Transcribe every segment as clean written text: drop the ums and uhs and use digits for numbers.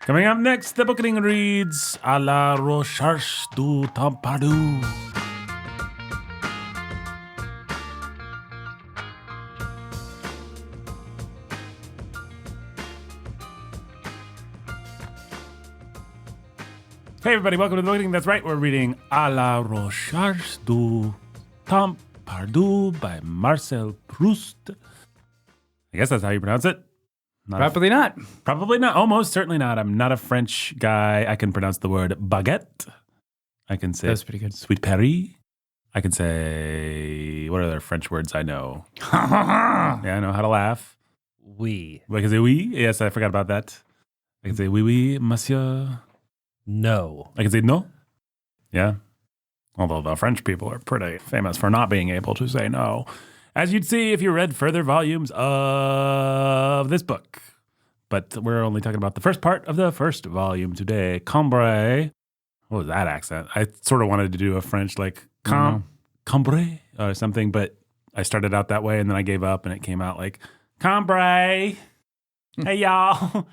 Coming up next, the Bookening reads À la recherche du temps perdu. Hey everybody, welcome to the Bookening. That's right, we're reading À la recherche du temps perdu by Marcel Proust. I guess that's how you pronounce it. Probably not. Probably not. Almost certainly not. I'm not a French guy. I can pronounce the word baguette. I can say That's pretty good. Sweet Paris. I can say, what other French words I know? Yeah, I know how to laugh. Oui. I can say oui. Yes, I forgot about that. I can say oui, oui, monsieur. No. I can say no. Yeah. Although the French people are pretty famous for not being able to say no. As you'd see if you read further volumes of this book. But we're only talking about the first part of the first volume today. Cambrai. What was that accent? I sort of wanted to do a French like Cambrai or something, but I started out that way and then I gave up and it came out like Cambrai. Hey y'all.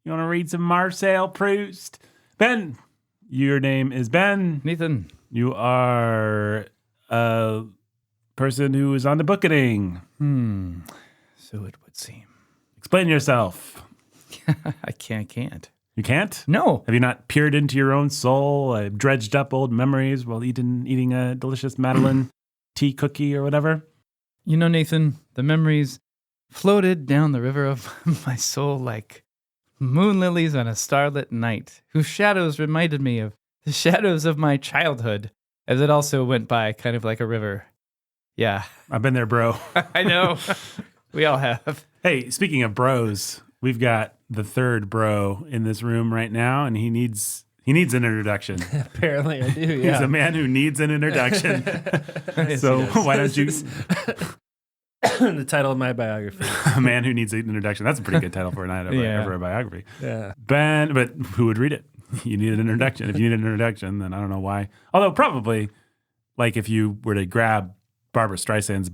You want to read some Marcel Proust? Ben. Your name is Ben. Nathan. You are a person who is on the Bookening. So it would seem. Explain yourself. I can't. You can't? No. Have you not peered into your own soul, dredged up old memories while eating a delicious Madeleine tea cookie or whatever? You know, Nathan, the memories floated down the river of my soul like moon lilies on a starlit night, whose shadows reminded me of the shadows of my childhood, as it also went by kind of like a river. Yeah. I've been there, bro. I know. We all have. Hey, speaking of bros, we've got the third bro in this room right now, and he needs an introduction. Apparently I do, He's yeah. a man who needs an introduction. So why don't you... The title of my biography. A man who needs an introduction. That's a pretty good title for a night ever a biography. Yeah. Ben, but who would read it? You need an introduction. If you need an introduction, then I don't know why. Although probably, like if you were to grab Barbra Streisand's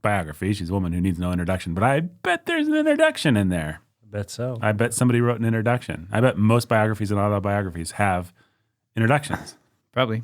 biography, she's a woman who needs no introduction, but I bet there's an introduction in there. I bet so. I bet somebody wrote an introduction. I bet most biographies and autobiographies have introductions. Probably.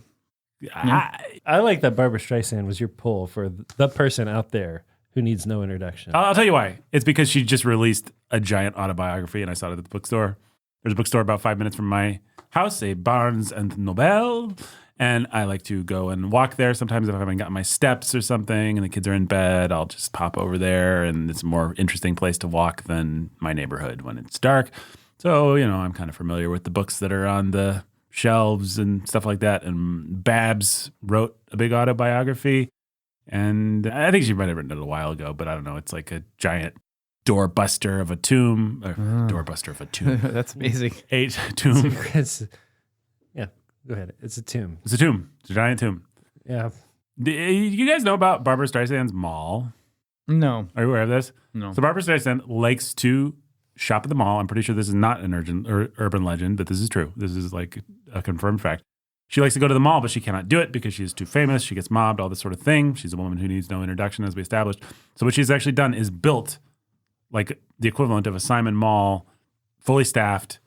I like that Barbra Streisand was your pull for the person out there who needs no introduction. I'll tell you why. It's because she just released a giant autobiography, and I saw it at the bookstore. There's a bookstore about 5 minutes from my house, a Barnes and Noble, and I like to go and walk there. Sometimes if I haven't got my steps or something and the kids are in bed, I'll just pop over there, and it's a more interesting place to walk than my neighborhood when it's dark. So, I'm kind of familiar with the books that are on the shelves and stuff like that, and Babs wrote a big autobiography. And I think she might have written it a while ago, but I don't know. It's like a giant doorbuster of a tomb. Doorbuster of a tomb. That's amazing. Tomb. Yeah, go ahead. It's a tomb. It's a tomb. It's a giant tomb. Yeah. Do you guys know about Barbra Streisand's mall? No. Are you aware of this? No. So Barbra Streisand likes to shop at the mall. I'm pretty sure this is not an urban legend, but this is true. This is like a confirmed fact. She likes to go to the mall, but she cannot do it because she's too famous. She gets mobbed, all this sort of thing. She's a woman who needs no introduction, as we established. So what she's actually done is built like the equivalent of a Simon Mall, fully staffed,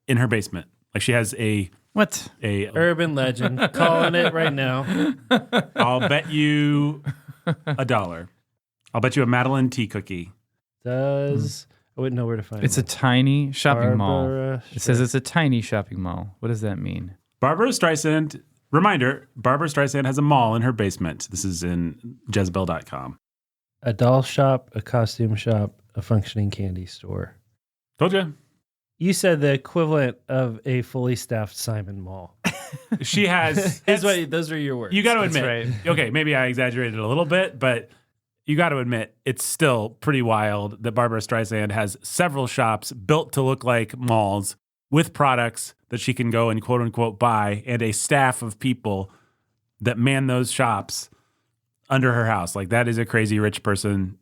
in her basement. Like she has a Urban legend. Calling it right now. I'll bet you $1. I'll bet you a Madeleine tea cookie. I wouldn't know where to find it. It's a tiny shopping mall. Barbra It says it's a tiny shopping mall. What does that mean? Barbra Streisand, reminder, Barbra Streisand has a mall in her basement. This is in Jezebel.com. A doll shop, a costume shop, a functioning candy store. Told you. You said the equivalent of a fully staffed Simon Mall. She has... Those are your words. You got to That's admit. right. Okay, maybe I exaggerated a little bit, but you got to admit, it's still pretty wild that Barbra Streisand has several shops built to look like malls with products that she can go and quote unquote buy, and a staff of people that man those shops under her house. Like that is a crazy rich person,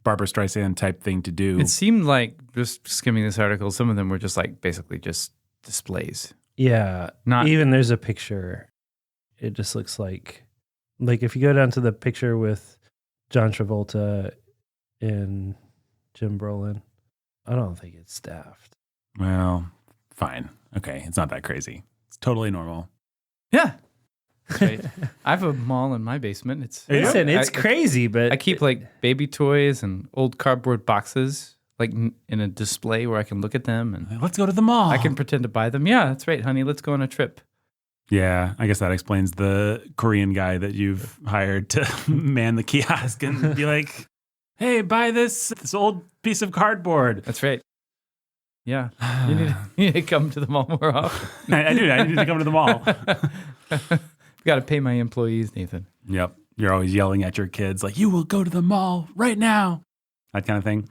Barbra Streisand type thing to do. It seemed like, just skimming this article, some of them were just like basically just displays. Yeah. Even there's a picture. It just looks like if you go down to the picture with John Travolta and Jim Brolin, I don't think it's staffed. Well, Fine. Okay. It's not that crazy. It's totally normal. Yeah. That's right. I have a mall in my basement. Listen, it's I- crazy, but I keep like baby toys and old cardboard boxes like in a display where I can look at them and Let's go to the mall. I can pretend to buy them. Yeah, that's right, honey. Let's go on a trip. Yeah, I guess that explains the Korean guy that you've hired to man the kiosk and be like, hey, buy this old piece of cardboard. That's right. Yeah. You need to come to the mall more often. I do. I need to come to the mall. Got to pay my employees, Nathan. Yep. You're always yelling at your kids like, you will go to the mall right now. That kind of thing.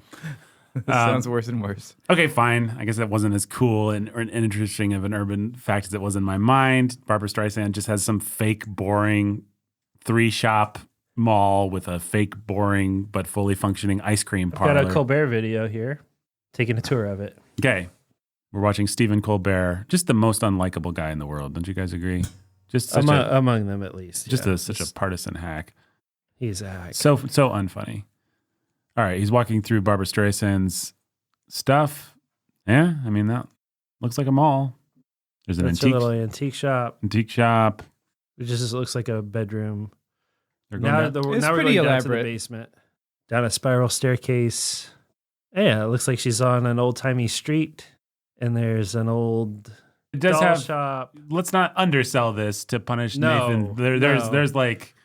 This sounds worse and worse. Okay, fine. I guess that wasn't as cool and interesting of an urban fact as it was in my mind. Barbra Streisand just has some fake, boring 3-shop mall with a fake, boring, but fully functioning ice cream parlor. got a Colbert video here, taking a tour of it. Okay. We're watching Stephen Colbert, just the most unlikable guy in the world. Don't you guys agree? Just such Among them, at least. just such a partisan hack. He's a hack. So unfunny. All right, he's walking through Barbra Streisand's stuff. Yeah, I mean, that looks like a mall. There's an It's a little antique shop. antique shop. It just looks like a bedroom. They're going Now, down- now It's we're pretty going down to elaborate. the basement. Down a spiral staircase. Yeah, it looks like she's on an old-timey street. And there's an old it does doll have. shop. Let's not undersell this to punish No, Nathan. no. There's like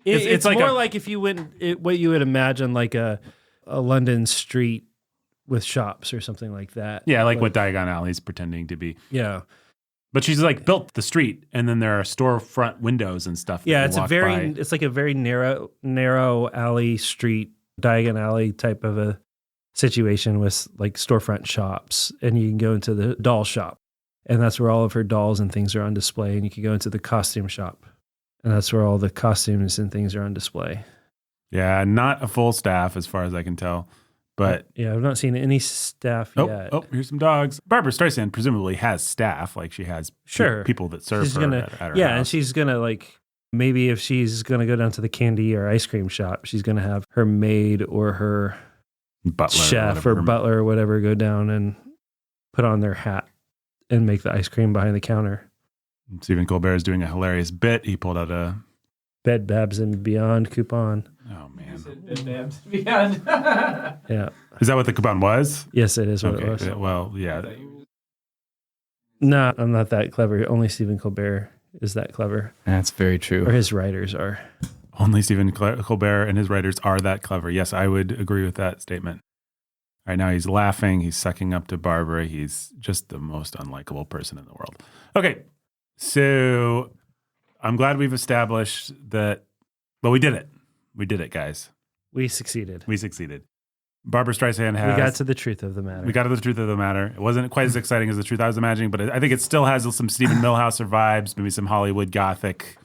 It's like more a- like if you went, what you would imagine like a London street with shops or something like that. yeah, like what Diagon Alley's pretending to be. Yeah. But she's like built the street, and then there are storefront windows and stuff. that Yeah, you it's a walk very, by. it's like a very narrow alley street, Diagon Alley type of a situation with like storefront shops. And you can go into the doll shop, and that's where all of her dolls and things are on display. And you can go into the costume shop, and that's where all the costumes and things are on display. Yeah, not a full staff as far as I can tell. But Yeah, I've not seen any staff yet. oh, here's some dogs. Barbra Streisand presumably has staff, like she has Sure. people that serve She's her gonna, at her yeah, and house. she's gonna like maybe if she's gonna go down to the candy or ice cream shop, she's gonna have her maid or her Butler, chef whatever. or butler or whatever go down and put on their hat and make the ice cream behind the counter. Stephen Colbert is doing a hilarious bit. He pulled out a Bed Babs and Beyond coupon. oh man, Yeah. is that what the coupon was? Yes, it is what Okay, it was. well, yeah. No, I'm not that clever. Only Stephen Colbert is that clever. That's very Or true. his writers are. Only Stephen Colbert and his writers are that clever. Yes, I would agree with that statement. All right, now he's laughing. He's sucking up to Barbara. He's just the most unlikable person in the world. Okay, so I'm glad we've established that. Well, we did it. We did it, guys. We succeeded. We succeeded. Barbra Streisand has. We got to the truth of the matter. We got to the truth of the matter. It wasn't quite as exciting as the truth I was imagining, but I think it still has some Stephen Milhouser vibes, maybe some Hollywood Gothic,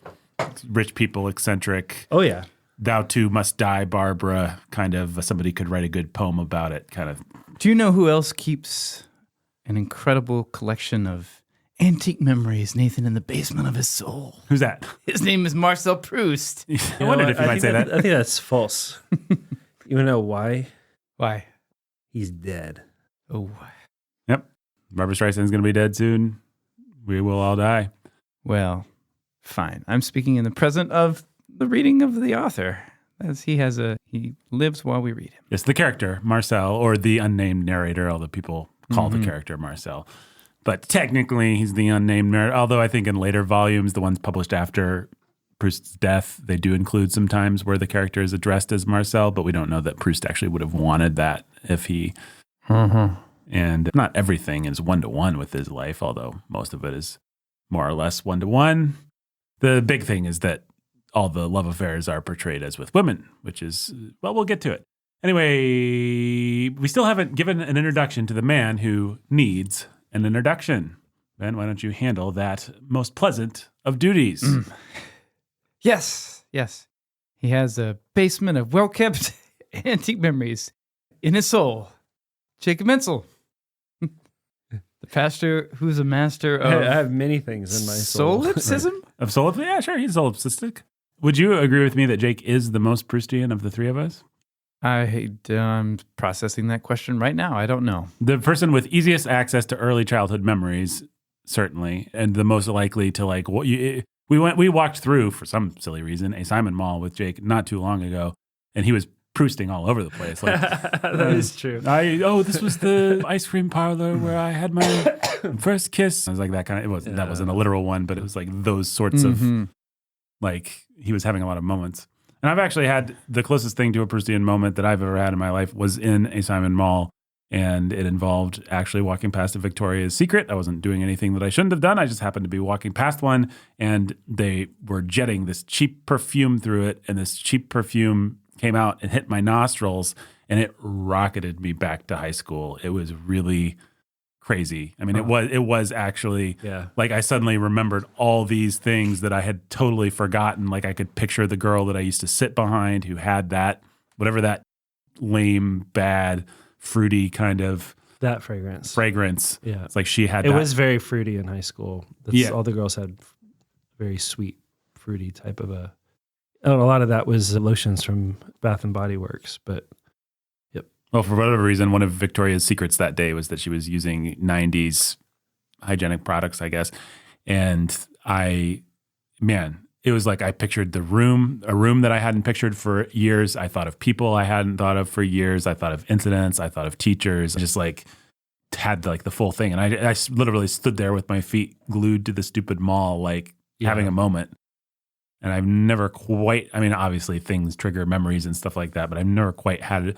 rich people, eccentric. Oh, yeah. Thou too must die, Barbara. Kind of somebody could write a good poem about it. Kind of. Do you know who else keeps an incredible collection of antique memories, Nathan, in the basement of his soul? Who's that? His name is Marcel Proust. I wondered if you might say that. I think that's false. You want to know why? Why? He's dead. Oh, Yep. Barbra Streisand's going to be dead soon. We will all die. well, fine. I'm speaking in the present of the reading of the author, as he lives while we read him. Yes, the character, Marcel, or the unnamed narrator, although people call the character Marcel. But technically, he's the unnamed narrator, although I think in later volumes, the ones published after Proust's death, they do include some times where the character is addressed as Marcel, but we don't know that Proust actually would have wanted that if he... And not everything is one-to-one with his life, although most of it is more or less one-to-one. The big thing is that all the love affairs are portrayed as with women, which is, well, we'll get to it. Anyway, we still haven't given an introduction to the man who needs an introduction. Ben, why don't you handle that most pleasant of duties? Yes. He has a basement of well-kept antique memories in his soul. Jacob Menzel, the pastor who's a master I of have many things in my soul. solipsism. Of solipsistic? Yeah, sure, he's solipsistic. Would you agree with me that Jake is the most Proustian of the three of us? I'm processing that question right now. I don't know. The person with easiest access to early childhood memories, certainly, and the most likely to like what you. We walked through for some silly reason a Simon Mall with Jake not too long ago, and he was prousting all over the place. Like, that is true. This was the ice cream parlor where I had my first kiss. I was like that kind of. That wasn't a literal one, but it was like those sorts of like he was having a lot of moments. And I've actually had the closest thing to a Proustian moment that I've ever had in my life was in a Simon Mall, and it involved actually walking past a Victoria's Secret. I wasn't doing anything that I shouldn't have done. I just happened to be walking past one, and they were jetting this cheap perfume through it, and this cheap perfume came out and hit my nostrils, and it rocketed me back to high school. It was really crazy. I mean, it was actually like I suddenly remembered all these things that I had totally forgotten. Like I could picture the girl that I used to sit behind who had that, whatever that lame, bad, fruity kind of that fragrance. Yeah. It's like she had it was very fruity in high school. All the girls had very sweet, fruity type of a lot of that was lotions from Bath and Body Works, but well, for whatever reason, one of Victoria's secrets that day was that she was using 90s hygienic products, I guess. And it was like I pictured a room that I hadn't pictured for years. I thought of people I hadn't thought of for years. I thought of incidents. I thought of teachers. I just like had like the full thing. And I literally stood there with my feet glued to the stupid mall, like having a moment. And I've never quite, I mean, obviously things trigger memories and stuff like that, but I've never quite had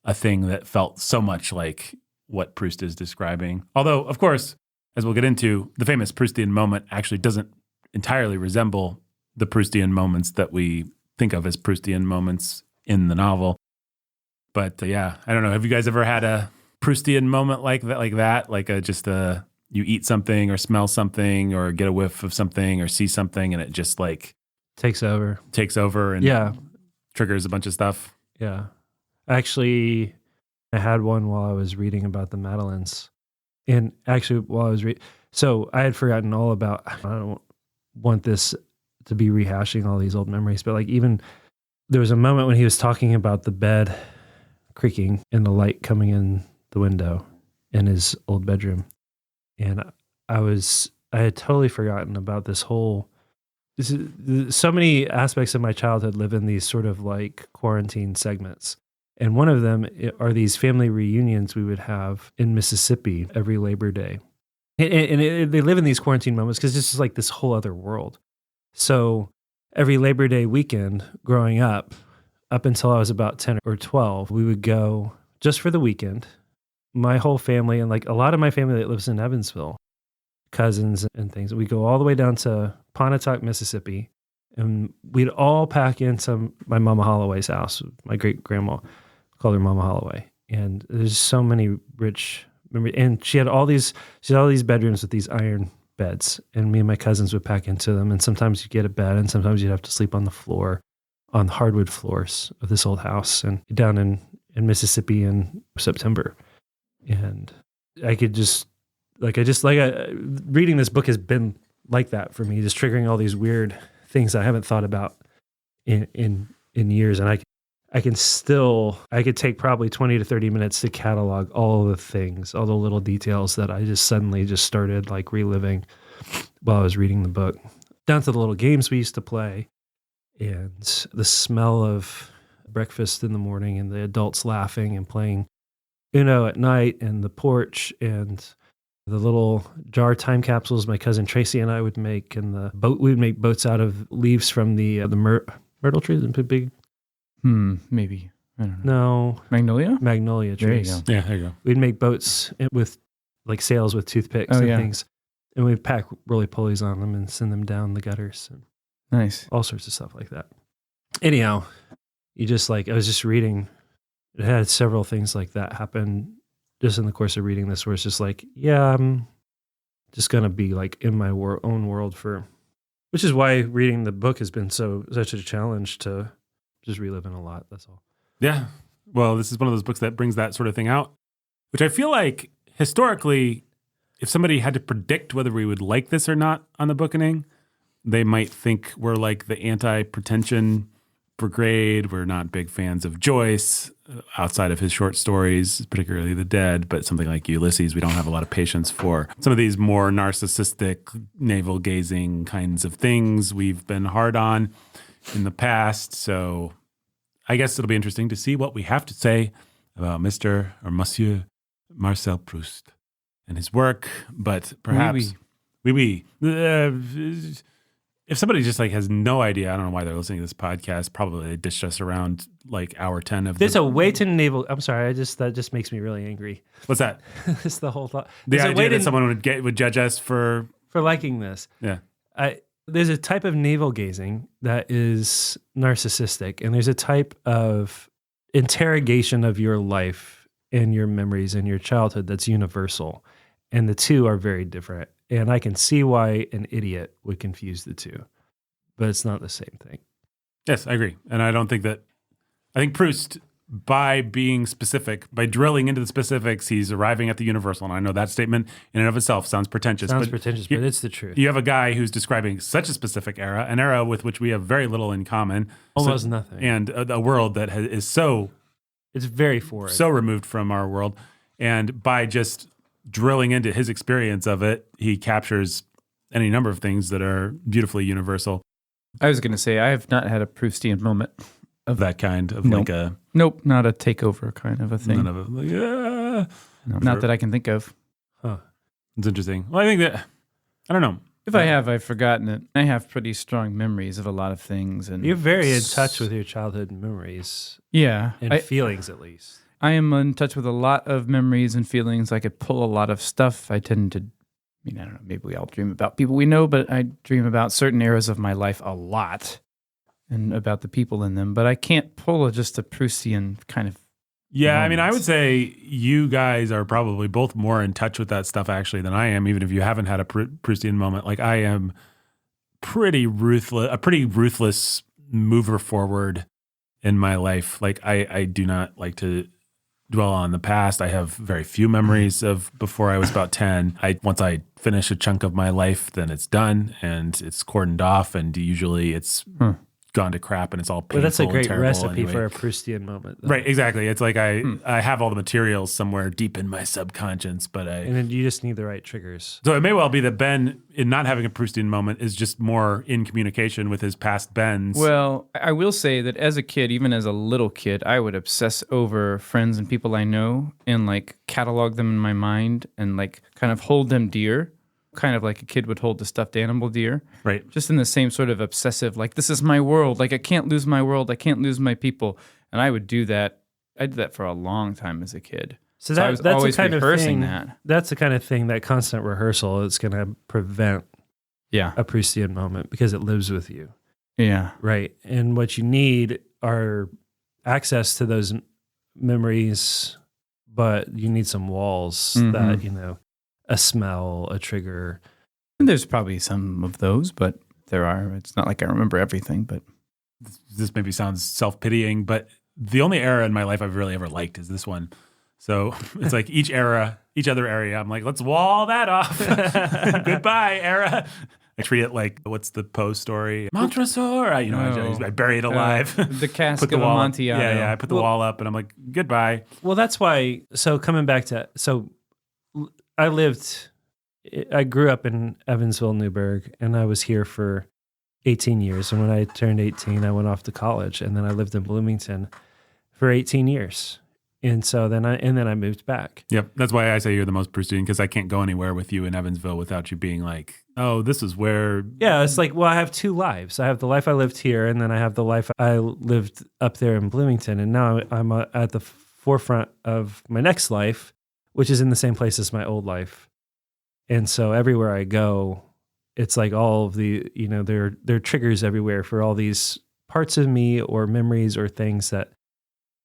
a thing that felt so much like what Proust is describing. Although, of course, as we'll get into, the famous Proustian moment actually doesn't entirely resemble the Proustian moments that we think of as Proustian moments in the novel. But I don't know. Have you guys ever had a Proustian moment like that? Like you eat something or smell something or get a whiff of something or see something and it just like takes over and triggers a bunch of stuff. Yeah. Actually, I had one while I was reading about the Madeleines. And actually, while I was so I had forgotten all about, I don't want this to be rehashing all these old memories, but like even there was a moment when he was talking about the bed creaking and the light coming in the window in his old bedroom. And I had totally forgotten about this whole, so many aspects of my childhood live in these sort of like quarantine segments. And one of them are these family reunions we would have in Mississippi every Labor Day. And they live in these quarantine moments because it's just like this whole other world. So every Labor Day weekend growing up until I was about 10 or 12, we would go just for the weekend. My whole family and like a lot of my family that lives in Evansville, cousins and things, we go all the way down to Pontotoc, Mississippi. And we'd all pack into my Mama Holloway's house, my great-grandma. Called her Mama Holloway. And there's so many rich memories. And she had all these bedrooms with these iron beds. And me and my cousins would pack into them. And sometimes you'd get a bed and sometimes you'd have to sleep on the floor, on hardwood floors of this old house and down in Mississippi in September. And I could reading this book has been like that for me, just triggering all these weird things I haven't thought about in years. And I could take probably 20 to 30 minutes to catalog all the things, all the little details that I just suddenly just started like reliving while I was reading the book, down to the little games we used to play and the smell of breakfast in the morning and the adults laughing and playing Uno at night and the porch and the little jar time capsules my cousin Tracy and I would make, and we would make boats out of leaves from the myrtle trees and big. Maybe. I don't know. No. Magnolia trees. There you go. Yeah, there you go. We'd make boats with like sails with toothpicks and things. And we'd pack roly-polies on them and send them down the gutters. And nice. All sorts of stuff like that. Anyhow, I was just reading. It had several things like that happen just in the course of reading this where it's just like, I'm just going to be like in my own world which is why reading the book has been such a challenge to just reliving a lot. That's all. Yeah. Well, this is one of those books that brings that sort of thing out, which I feel like historically, if somebody had to predict whether we would like this or not on the Bookening, they might think we're like the anti-pretension Brigade. We're not big fans of Joyce outside of his short stories, particularly The Dead, but something like Ulysses, we don't have a lot of patience for. Some of these more narcissistic, navel-gazing kinds of things we've been hard on in the past. So I guess it'll be interesting to see what we have to say about Mr. or Monsieur Marcel Proust and his work, but perhaps... If somebody just like has no idea, I don't know why they're listening to this podcast. Probably they ditched us around like hour 10 of. There's a way to navel. I'm sorry, that just makes me really angry. What's that? It's the whole thought. The idea that someone would judge us for liking this. Yeah. There's a type of navel gazing that is narcissistic, and there's a type of interrogation of your life and your memories and your childhood that's universal, and the two are very different. And I can see why an idiot would confuse the two, but it's not the same thing. Yes, I agree. And I think Proust, by being specific, by drilling into the specifics, he's arriving at the universal. And I know that statement in and of itself sounds pretentious. But it's the truth. You have a guy who's describing such a specific era, an era with which we have very little in common. Almost nothing. And a world that is so... It's very foreign. So removed from our world. And by just drilling into his experience of it, he captures any number of things that are beautifully universal. I was going to say, I have not had a Proustian moment of that kind of nope. like a... Nope, not a takeover kind of a thing. None of it. Like, no, not that I can think of. Huh. It's interesting. Well, I think that, I don't know. If I have, I've forgotten it. I have pretty strong memories of a lot of things. And you're very in touch with your childhood memories. Yeah. And feelings, at least. I am in touch with a lot of memories and feelings. I could pull a lot of stuff. I tend to, I don't know, maybe we all dream about people we know, but I dream about certain eras of my life a lot and about the people in them. But I can't pull just a Proustian kind of Yeah, I mean, I would say you guys are probably both more in touch with that stuff actually than I am, even if you haven't had a Proustian moment. Like I am a pretty ruthless mover forward in my life. Like I do not like to dwell on the past. I have very few memories of before I was about 10. Once I finish a chunk of my life, then it's done and it's cordoned off, and usually it's gone to crap and it's all painful. But that's a great recipe anyway. for a Proustian moment, though. Right, exactly. It's like I have all the materials somewhere deep in my subconscious, but and then you just need the right triggers. So it may well be that Ben, in not having a Proustian moment, is just more in communication with his past Bens. Well, I will say that as a kid, even as a little kid, I would obsess over friends and people I know and like catalog them in my mind and like kind of hold them dear. Kind of like a kid would hold the stuffed animal dear. Right. Just in the same sort of obsessive, like, this is my world. Like, I can't lose my world. I can't lose my people. And I would do that. I did that for a long time as a kid. So I was that's always the kind rehearsing of thing, that. That's the kind of thing, that constant rehearsal is going to prevent a Proustian moment because it lives with you. Yeah. Right. And what you need are access to those memories, but you need some walls that, a smell, a trigger. And there's probably some of those, but there are. It's not like I remember everything, but... This maybe sounds self-pitying, but the only era in my life I've really ever liked is this one. So it's like each other area, I'm like, let's wall that off. Goodbye, era. I treat it like, what's the Poe story? Montresor. I bury it alive. The cask of Amontillado. Yeah, I put the wall up and I'm like, goodbye. Well, that's why, so coming back to, I grew up in Evansville, Newburgh, and I was here for 18 years. And when I turned 18, I went off to college, and then I lived in Bloomington for 18 years. And so then I moved back. Yep. That's why I say you're the most Proustian, because I can't go anywhere with you in Evansville without you being like, oh, this is where... Yeah, it's like, well, I have two lives. I have the life I lived here, and then I have the life I lived up there in Bloomington. And now I'm at the forefront of my next life, which is in the same place as my old life. And so everywhere I go, it's like all of the, there are triggers everywhere for all these parts of me or memories or things that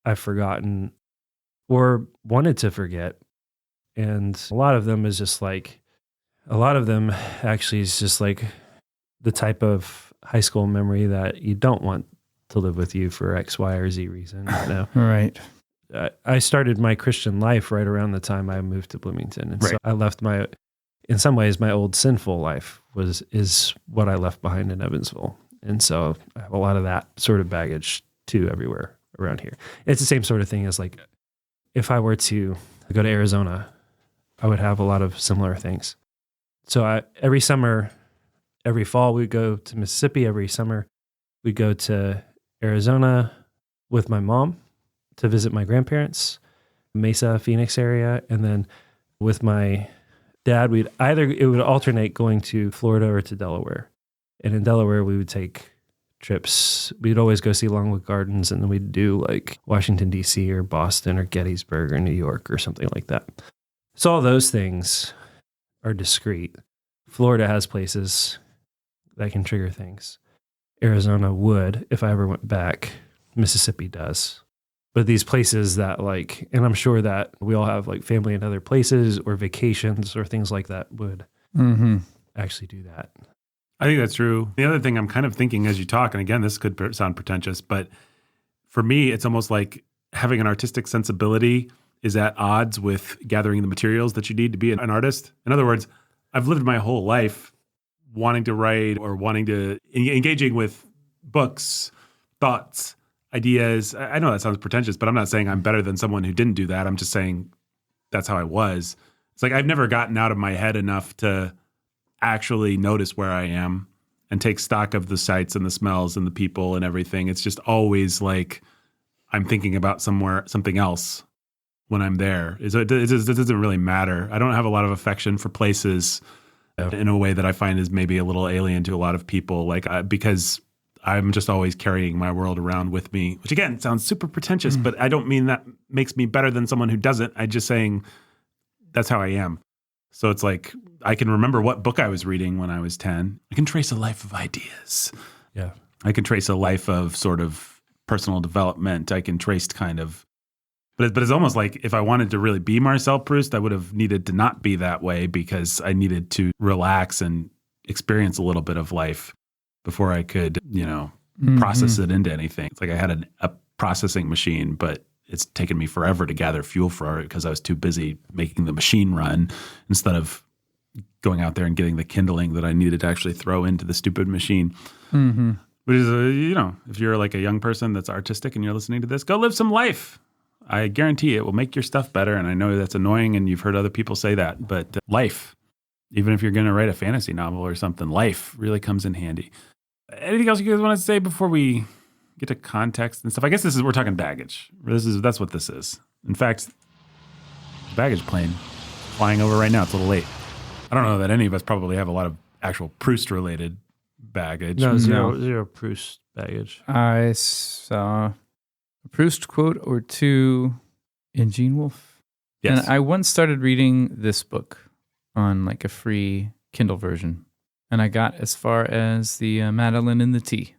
I've forgotten or wanted to forget. And a lot of them actually is just like the type of high school memory that you don't want to live with you for X, Y, or Z reason. Right. I started my Christian life right around the time I moved to Bloomington. And so I left in some ways, my old sinful life is what I left behind in Evansville. And so I have a lot of that sort of baggage too everywhere around here. It's the same sort of thing as like if I were to go to Arizona, I would have a lot of similar things. So every summer, every fall, we'd go to Mississippi. Every summer, we'd go to Arizona with my mom to visit my grandparents, Mesa, Phoenix area. And then with my dad, it would alternate going to Florida or to Delaware. And in Delaware, we would take trips. We'd always go see Longwood Gardens, and then we'd do like Washington, D.C. or Boston or Gettysburg or New York or something like that. So all those things are discrete. Florida has places that can trigger things. Arizona would, if I ever went back. Mississippi does. But these places that like, and I'm sure that we all have like family in other places or vacations or things like that would actually do that. I think that's true. The other thing I'm kind of thinking as you talk, and again, this could sound pretentious, but for me, it's almost like having an artistic sensibility is at odds with gathering the materials that you need to be an artist. In other words, I've lived my whole life wanting to write or wanting to engaging with books, thoughts, ideas. I know that sounds pretentious, but I'm not saying I'm better than someone who didn't do that. I'm just saying that's how I was. It's like I've never gotten out of my head enough to actually notice where I am and take stock of the sights and the smells and the people and everything. It's just always like I'm thinking about something else when I'm there. It doesn't really matter. I don't have a lot of affection for places in a way that I find is maybe a little alien to a lot of people, because I'm just always carrying my world around with me, which again sounds super pretentious, but I don't mean that makes me better than someone who doesn't. I'm just saying that's how I am. So it's like I can remember what book I was reading when I was 10. I can trace a life of ideas. Yeah. I can trace a life of sort of personal development. I can trace kind of, but it's almost like if I wanted to really be Marcel Proust, I would have needed to not be that way because I needed to relax and experience a little bit of life before I could, process it into anything. It's like I had a processing machine, but it's taken me forever to gather fuel for it because I was too busy making the machine run instead of going out there and getting the kindling that I needed to actually throw into the stupid machine. Which is, if you're like a young person that's artistic and you're listening to this, go live some life. I guarantee it will make your stuff better. And I know that's annoying and you've heard other people say that, but life, even if you're going to write a fantasy novel or something, life really comes in handy. Anything else you guys want to say before we get to context and stuff? I guess we're talking baggage. That's what this is. In fact, the baggage plane flying over right now. It's a little late. I don't know that any of us probably have a lot of actual Proust-related baggage. No, zero Proust baggage. I saw a Proust quote or two in Gene Wolfe. Yes. And I once started reading this book on like a free Kindle version. And I got as far as the Madeline in the Tea.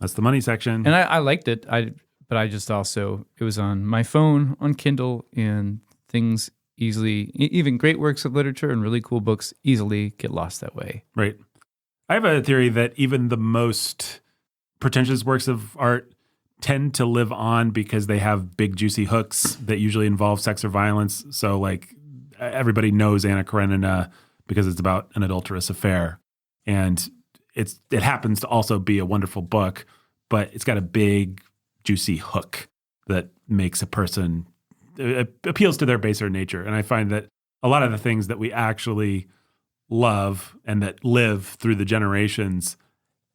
That's the money section. And I liked it. But I just also, it was on my phone, on Kindle, and things easily, even great works of literature and really cool books easily get lost that way. Right. I have a theory that even the most pretentious works of art tend to live on because they have big, juicy hooks that usually involve sex or violence. So, like, everybody knows Anna Karenina because it's about an adulterous affair. And it happens to also be a wonderful book, but it's got a big, juicy hook that makes a person, appeals to their baser nature. And I find that a lot of the things that we actually love and that live through the generations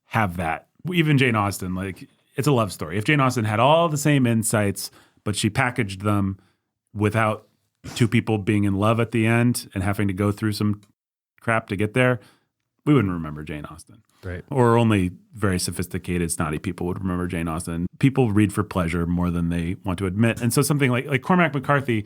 have that. Even Jane Austen, like, it's a love story. If Jane Austen had all the same insights, but she packaged them without two people being in love at the end and having to go through some crap to get there, we wouldn't remember Jane Austen. Right. Or only very sophisticated, snotty people would remember Jane Austen. People read for pleasure more than they want to admit. And so something like Cormac McCarthy,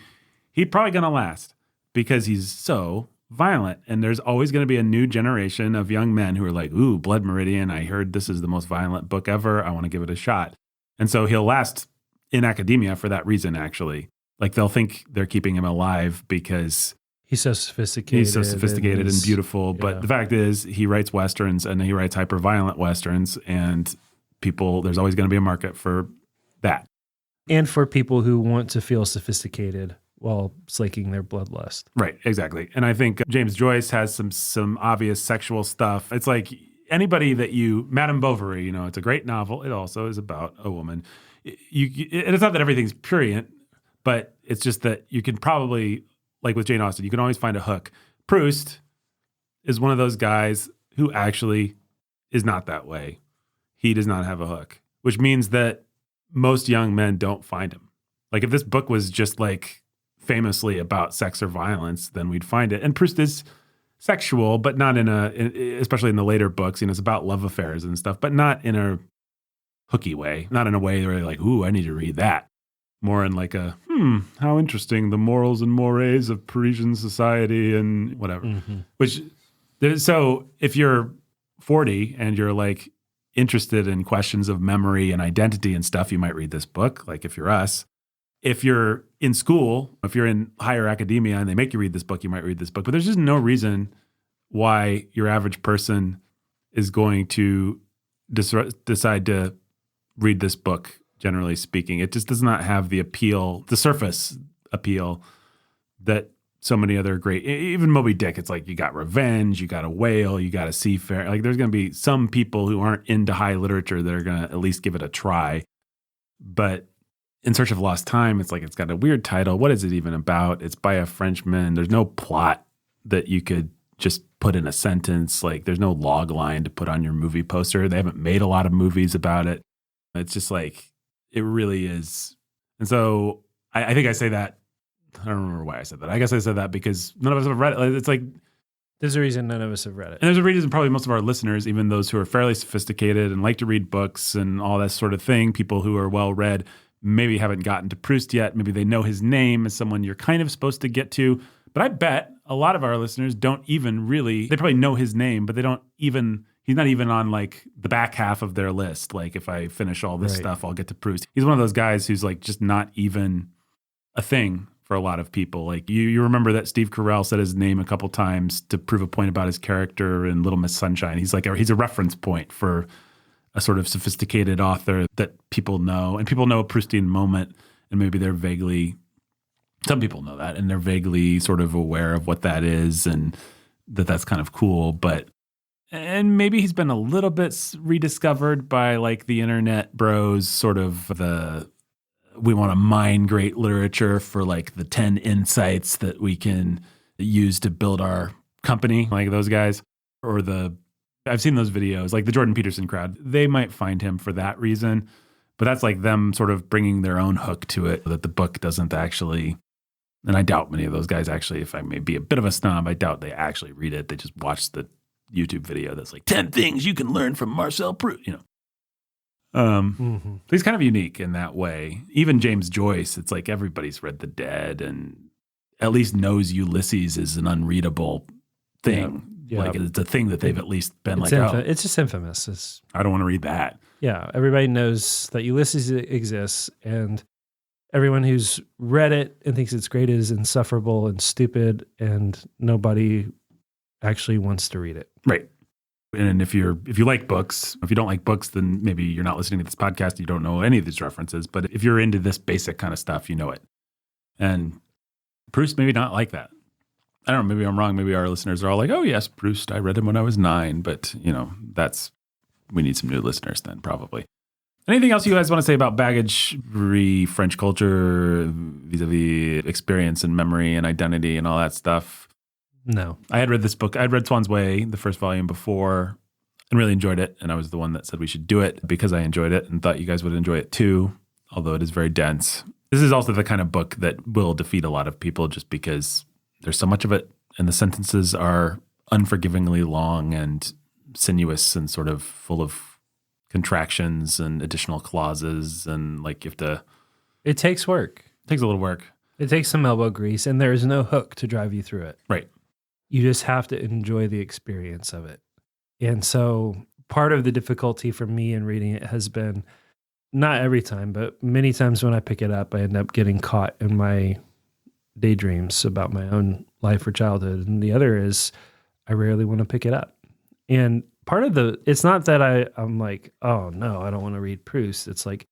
he's probably going to last because he's so violent. And there's always going to be a new generation of young men who are like, ooh, Blood Meridian, I heard this is the most violent book ever. I want to give it a shot. And so he'll last in academia for that reason, actually. Like, they'll think they're keeping him alive because he's so sophisticated and beautiful. But the fact is, he writes Westerns and he writes hyper-violent Westerns, and there's always going to be a market for that. And for people who want to feel sophisticated while slaking their bloodlust. Right, exactly. And I think James Joyce has some obvious sexual stuff. It's like, anybody that Madame Bovary, it's a great novel. It also is about a woman. It's not that everything's prurient, but it's just that you can probably, like with Jane Austen, you can always find a hook. Proust is one of those guys who actually is not that way. He does not have a hook, which means that most young men don't find him. Like if this book was just like famously about sex or violence, then we'd find it. And Proust is sexual, but not especially in the later books, it's about love affairs and stuff, but not in a hooky way, not in a way where you're like, ooh, I need to read that. More in like a, how interesting, the morals and mores of Parisian society and whatever. Mm-hmm. So if you're 40 and you're like interested in questions of memory and identity and stuff, you might read this book, like if you're us. If you're in school, if you're in higher academia and they make you read this book, you might read this book. But there's just no reason why your average person is going to decide to read this book, generally speaking. It just does not have the appeal, the surface appeal that so many other great, even Moby Dick, it's like you got revenge, you got a whale, you got a seafarer. Like there's going to be some people who aren't into high literature that are going to at least give it a try. But In Search of Lost Time, it's like it's got a weird title. What is it even about? It's by a Frenchman. There's no plot that you could just put in a sentence. Like there's no log line to put on your movie poster. They haven't made a lot of movies about it. It's just like, it really is. And so I think I say that, I don't remember why I said that. I guess I said that because none of us have read it. It's like, there's a reason none of us have read it. And there's a reason probably most of our listeners, even those who are fairly sophisticated and like to read books and all that sort of thing, people who are well read, maybe haven't gotten to Proust yet. Maybe they know his name as someone you're kind of supposed to get to. But I bet a lot of our listeners don't even really, they probably know his name, but they don't even, he's not even on like the back half of their list. Like if I finish all this stuff, I'll get to Proust. He's one of those guys who's like just not even a thing for a lot of people. Like you remember that Steve Carell said his name a couple times to prove a point about his character in Little Miss Sunshine. He's a reference point for a sort of sophisticated author that people know, and people know a Proustian moment, and maybe they're vaguely, some people know that, and they're vaguely sort of aware of what that is, and that's kind of cool. And maybe he's been a little bit rediscovered by like the internet bros, sort of we want to mine great literature for like the 10 insights that we can use to build our company, like those guys, or I've seen those videos, like the Jordan Peterson crowd. They might find him for that reason, but that's like them sort of bringing their own hook to it that the book doesn't actually, and I doubt many of those guys actually, if I may be a bit of a snob, I doubt they actually read it. They just watch the YouTube video that's like 10 things you can learn from Marcel Proust, So he's kind of unique in that way. Even James Joyce, it's like everybody's read The Dead and at least knows Ulysses is an unreadable thing. Yeah. Like it's a thing that they've at least been it's just infamous. I don't want to read that. Yeah, everybody knows that Ulysses exists, and everyone who's read it and thinks it's great is insufferable and stupid, and nobody actually wants to read it. Right. And if you like books, if you don't like books, then maybe you're not listening to this podcast. You don't know any of these references. But if you're into this basic kind of stuff, you know it. And Proust maybe not like that. I don't know. Maybe I'm wrong. Maybe our listeners are all like, oh, yes, Proust. I read him when I was 9. But, we need some new listeners then probably. Anything else you guys want to say about baggage, French culture, vis-a-vis experience and memory and identity and all that stuff? No. I had read this book. I had read Swann's Way, the first volume, before and really enjoyed it. And I was the one that said we should do it because I enjoyed it and thought you guys would enjoy it too, although it is very dense. This is also the kind of book that will defeat a lot of people just because there's so much of it and the sentences are unforgivingly long and sinuous and sort of full of contractions and additional clauses. And like you have to... It takes work. It takes a little work. It takes some elbow grease, and there is no hook to drive you through it. Right. You just have to enjoy the experience of it. And so part of the difficulty for me in reading it has been, not every time, but many times when I pick it up, I end up getting caught in my daydreams about my own life or childhood. And the other is I rarely want to pick it up. And part of it's not that I'm like, oh no, I don't want to read Proust. It's like,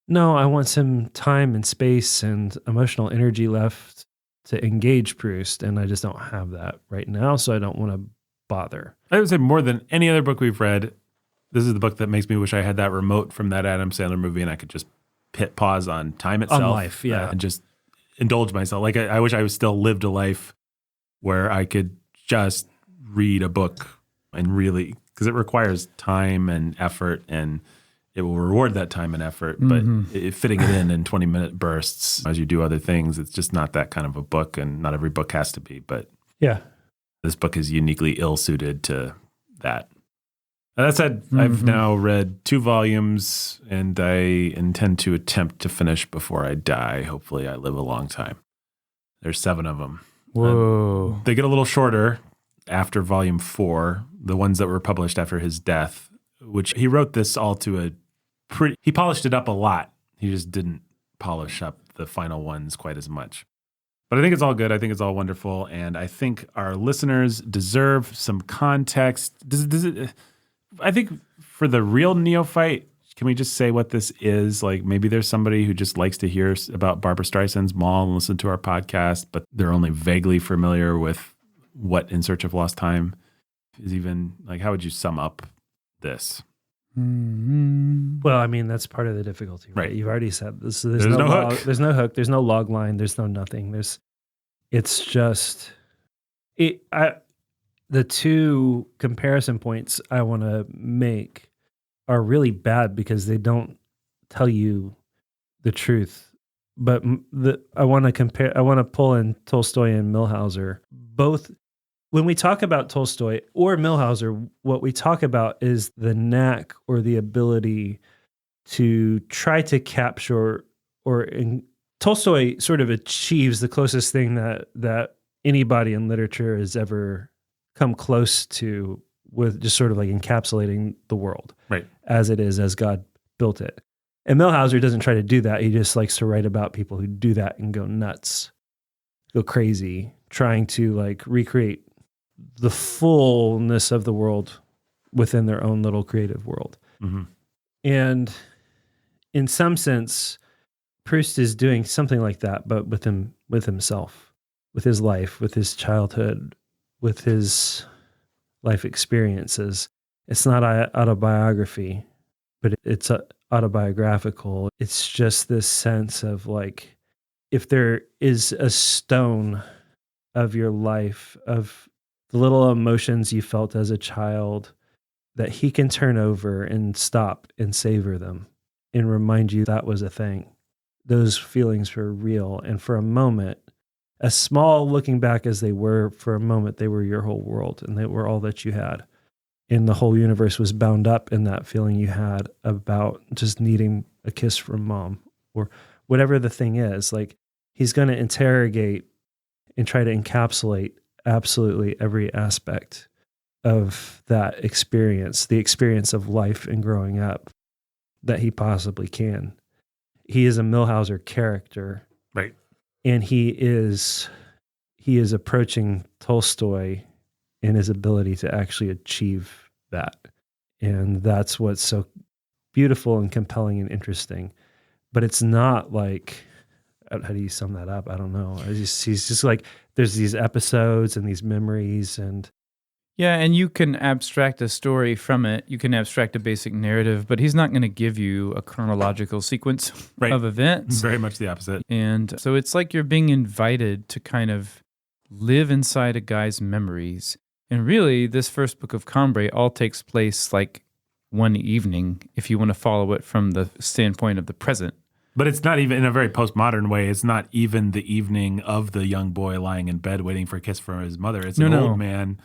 no, I want some time and space and emotional energy left to engage Proust, and I just don't have that right now, so I don't want to bother. I would say more than any other book we've read, this is the book that makes me wish I had that remote from that Adam Sandler movie and I could just hit pause on time itself. On life, yeah. And just indulge myself. Like I wish I was still lived a life where I could just read a book and really, because it requires time and effort and it will reward that time and effort, but fitting it in 20-minute bursts as you do other things, it's just not that kind of a book, and not every book has to be, but Yeah. this book is uniquely ill-suited to that. That said, I've now read 2 volumes, and I intend to attempt to finish before I die. Hopefully I live a long time. There's 7 of them. Whoa. They get a little shorter after volume 4, the ones that were published after his death, which he wrote this all to he polished it up a lot. He just didn't polish up the final ones quite as much. But I think it's all good. I think it's all wonderful. And I think our listeners deserve some context. I think for the real neophyte, can we just say what this is? Like maybe there's somebody who just likes to hear about Barbra Streisand's Mall and listen to our podcast, but they're only vaguely familiar with what In Search of Lost Time is even. Like, how would you sum up this? Well, I mean, that's part of the difficulty, right? You've already said this. There's no hook. There's no hook. There's no log line. There's no nothing. It's just the 2 comparison points I want to make are really bad because they don't tell you the truth. But I want to pull in Tolstoy and Milhauser. Both, when we talk about Tolstoy or Milhauser, what we talk about is the knack or the ability to try to capture, Tolstoy sort of achieves the closest thing that anybody in literature has ever come close to, with just sort of like encapsulating the world as it is, as God built it. And Milhauser doesn't try to do that. He just likes to write about people who do that and go nuts, go crazy, trying to like recreate the fullness of the world within their own little creative world. Mm-hmm. And in some sense, Proust is doing something like that, but with himself, with his life, with his childhood, with his life experiences. It's not autobiography, but it's autobiographical. It's just this sense of like, if there is a stone of your life, of the little emotions you felt as a child, that he can turn over and stop and savor them and remind you that was a thing. Those feelings were real. And for a moment, as small looking back as they were, for a moment, they were your whole world and they were all that you had. And the whole universe was bound up in that feeling you had about just needing a kiss from mom or whatever the thing is. Like, he's going to interrogate and try to encapsulate absolutely every aspect of that experience, the experience of life and growing up, that he possibly can. He is a Milhauser character. Right. And he is approaching Tolstoy in his ability to actually achieve that. And that's what's so beautiful and compelling and interesting. But it's not like, how do you sum that up? I don't know. He's just like, there's these episodes and these memories and... Yeah, and you can abstract a story from it. You can abstract a basic narrative, but he's not going to give you a chronological sequence of events. Very much the opposite. And so it's like you're being invited to kind of live inside a guy's memories. And really, this first book of Cambrai all takes place like one evening, if you want to follow it from the standpoint of the present. But it's not even, in a very postmodern way, it's not even the evening of the young boy lying in bed waiting for a kiss from his mother. It's an old man.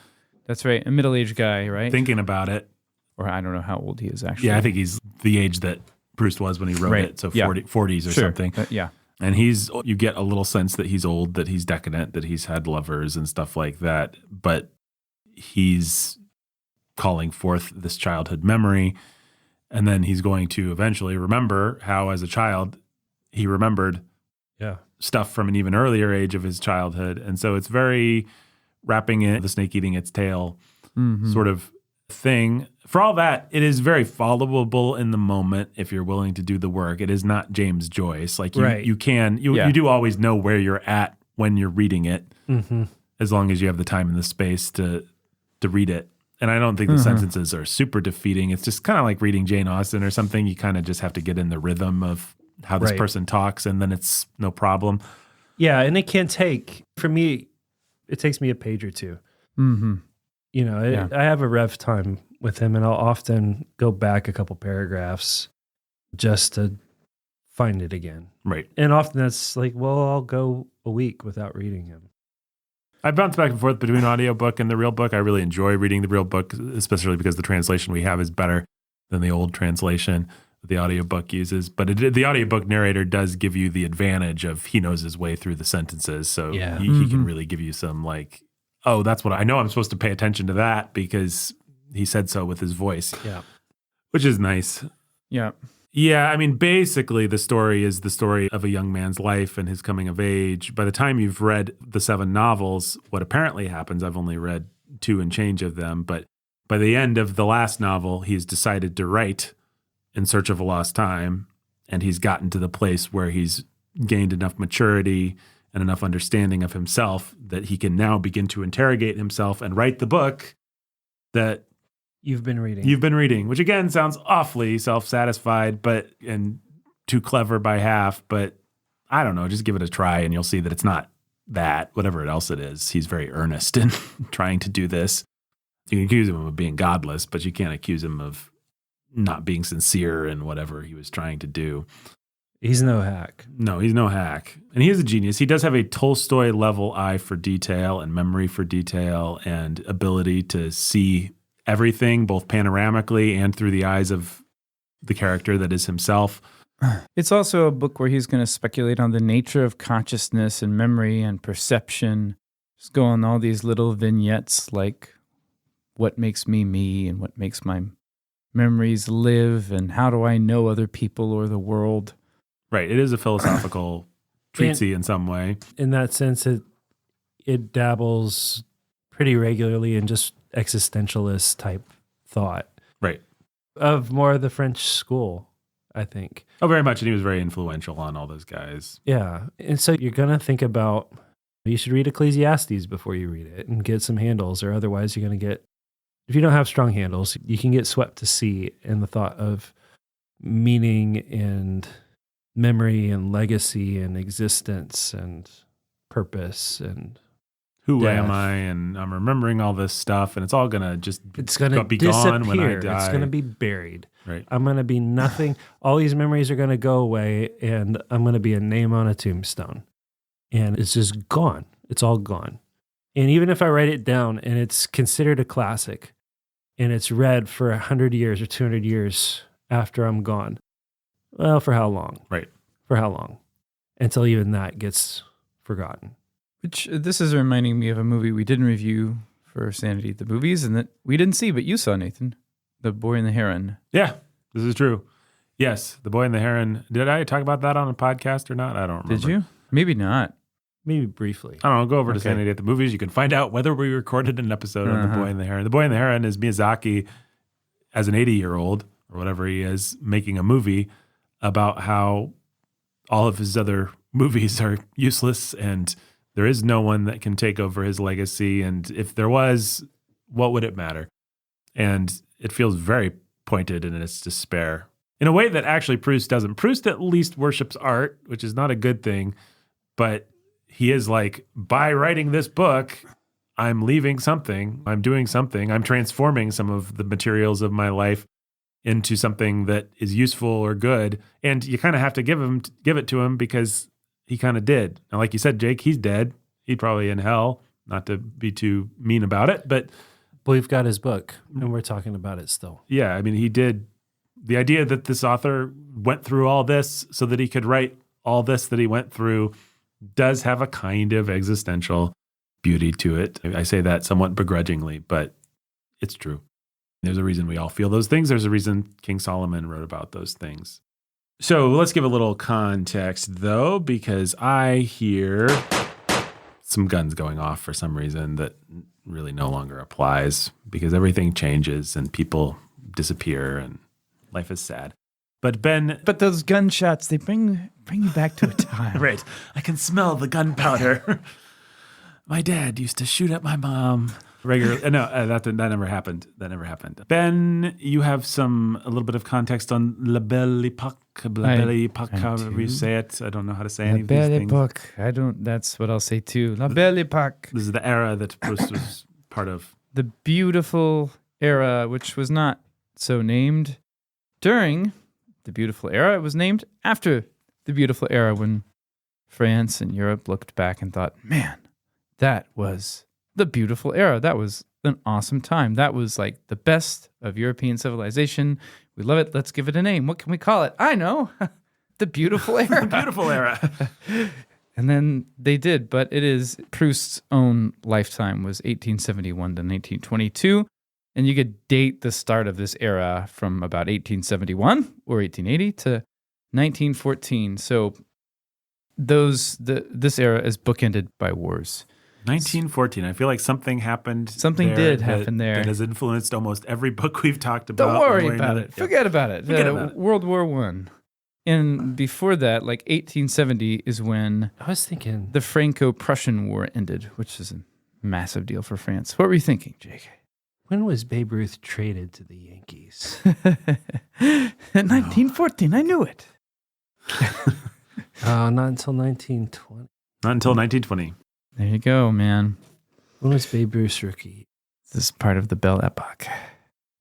That's right. A middle-aged guy, right? Thinking about it. Or I don't know how old he is, actually. Yeah, I think he's the age that Proust was when he wrote it. So 40s or something. Yeah. And you get a little sense that he's old, that he's decadent, that he's had lovers and stuff like that. But he's calling forth this childhood memory. And then he's going to eventually remember how, as a child, he remembered stuff from an even earlier age of his childhood. And so it's very wrapping in the snake eating its tail sort of thing. For all that, it is very followable in the moment if you're willing to do the work. It is not James Joyce. Like you do always know where you're at when you're reading it, as long as you have the time and the space to to read it. And I don't think the sentences are super defeating. It's just kind of like reading Jane Austen or something. You kind of just have to get in the rhythm of how this person talks, and then it's no problem. Yeah, and it can take, for me, it takes me a page or two. Mm-hmm. You know, I have a rev time with him, and I'll often go back a couple paragraphs just to find it again. Right. And often that's like, well, I'll go a week without reading him. I bounce back and forth between audiobook and the real book. I really enjoy reading the real book, especially because the translation we have is better than the old translation that the audiobook uses. But the audiobook narrator does give you the advantage of he knows his way through the sentences. So he can really give you some like, oh, that's what I know. I'm supposed to pay attention to that because he said so with his voice. Yeah. Which is nice. Yeah. Yeah, I mean, basically the story is the story of a young man's life and his coming of age. By the time you've read the 7 novels, what apparently happens, I've only read 2 and change of them, but by the end of the last novel, he's decided to write In Search of a Lost Time, and he's gotten to the place where he's gained enough maturity and enough understanding of himself that he can now begin to interrogate himself and write the book that You've been reading, which again sounds awfully self-satisfied, and too clever by half. But I don't know, just give it a try and you'll see that it's not that, whatever else it is. He's very earnest in trying to do this. You can accuse him of being godless, but you can't accuse him of not being sincere in whatever he was trying to do. He's no hack. No, he's no hack. And he is a genius. He does have a Tolstoy-level eye for detail and memory for detail and ability to see everything, both panoramically and through the eyes of the character that is himself. It's also a book where he's going to speculate on the nature of consciousness and memory and perception. Just go on all these little vignettes like what makes me me and what makes my memories live and how do I know other people or the world. Right. It is a philosophical treatise in some way. In that sense, it dabbles pretty regularly in just existentialist type thought. Right. Of more of the French school, I think. Oh, very much. And he was very influential on all those guys. Yeah. And so you're going to think about, you should read Ecclesiastes before you read it and get some handles, or otherwise you're going to get, if you don't have strong handles, you can get swept to sea in the thought of meaning and memory and legacy and existence and purpose and who death. am I? And I'm remembering all this stuff, and it's all gonna it's gonna be disappear. gone when I die. It's gonna be buried. Right. I'm gonna be nothing. All these memories are gonna go away, and I'm gonna be a name on a tombstone, and it's just gone. It's all gone. And even if I write it down, and it's considered a classic, and it's read for 100 years or 200 years after I'm gone, well, for how long? Right. For how long? Until even that gets forgotten. Which this is reminding me of a movie we didn't review for Sanity the Movies and that we didn't see, but you saw, Nathan. The Boy and the Heron. Yeah, this is true. Yes, The Boy and the Heron. Did I talk about that on a podcast or not? I don't remember. Did you? Maybe not. Maybe briefly. I don't know. Go over to Sanity at the Movies. You can find out whether we recorded an episode on The Boy and the Heron. The Boy and the Heron is Miyazaki as an 80-year-old or whatever he is making a movie about how all of his other movies are useless and there is no one that can take over his legacy. And if there was, what would it matter? And it feels very pointed in its despair in a way that actually Proust doesn't. Proust at least worships art, which is not a good thing. But he is like, by writing this book, I'm leaving something. I'm doing something. I'm transforming some of the materials of my life into something that is useful or good. And you kind of have to give it to him because he kind of did. Now, like you said, Jake, he's dead. He's probably in hell, not to be too mean about it, but we've got his book and we're talking about it still. Yeah. I mean, he did. The idea that this author went through all this so that he could write all this that he went through does have a kind of existential beauty to it. I say that somewhat begrudgingly, but it's true. There's a reason we all feel those things. There's a reason King Solomon wrote about those things. So let's give a little context, though, because I hear some guns going off for some reason that really no longer applies because everything changes and people disappear and life is sad. But Ben... But those gunshots, they bring you back to a time. Right. I can smell the gunpowder. My dad used to shoot at my mom. Regular. No, that never happened. That never happened. Ben, you have a little bit of context on La Belle Époque. La Belle Époque, however you say it. I don't know how to say any of these things. La Belle Époque. That's what I'll say too. La Belle Époque. This is the era that Proust was part of. The beautiful era, which was not so named during the beautiful era. It was named after the beautiful era when France and Europe looked back and thought, man, that was the beautiful era. That was an awesome time. That was like the best of European civilization. We love it. Let's give it a name. What can we call it? I know. The beautiful era. The beautiful era. And then they did, but it is Proust's own lifetime was 1871 to 1922. And you could date the start of this era from about 1871 or 1880 to 1914. So this era is bookended by wars. 1914. I feel like something happened. Something did happen there that has influenced almost every book we've talked about. Don't worry about it. Forget about it. Forget about it. World War I. And before that, like 1870 is when I was thinking the Franco-Prussian War ended, which is a massive deal for France. What were you thinking, Jake? when was Babe Ruth traded to the Yankees? In 1914, I knew it. Not until 1920. Not until 1920. There you go, man. When was Babe Ruth's rookie? This is part of the Belle Epoque.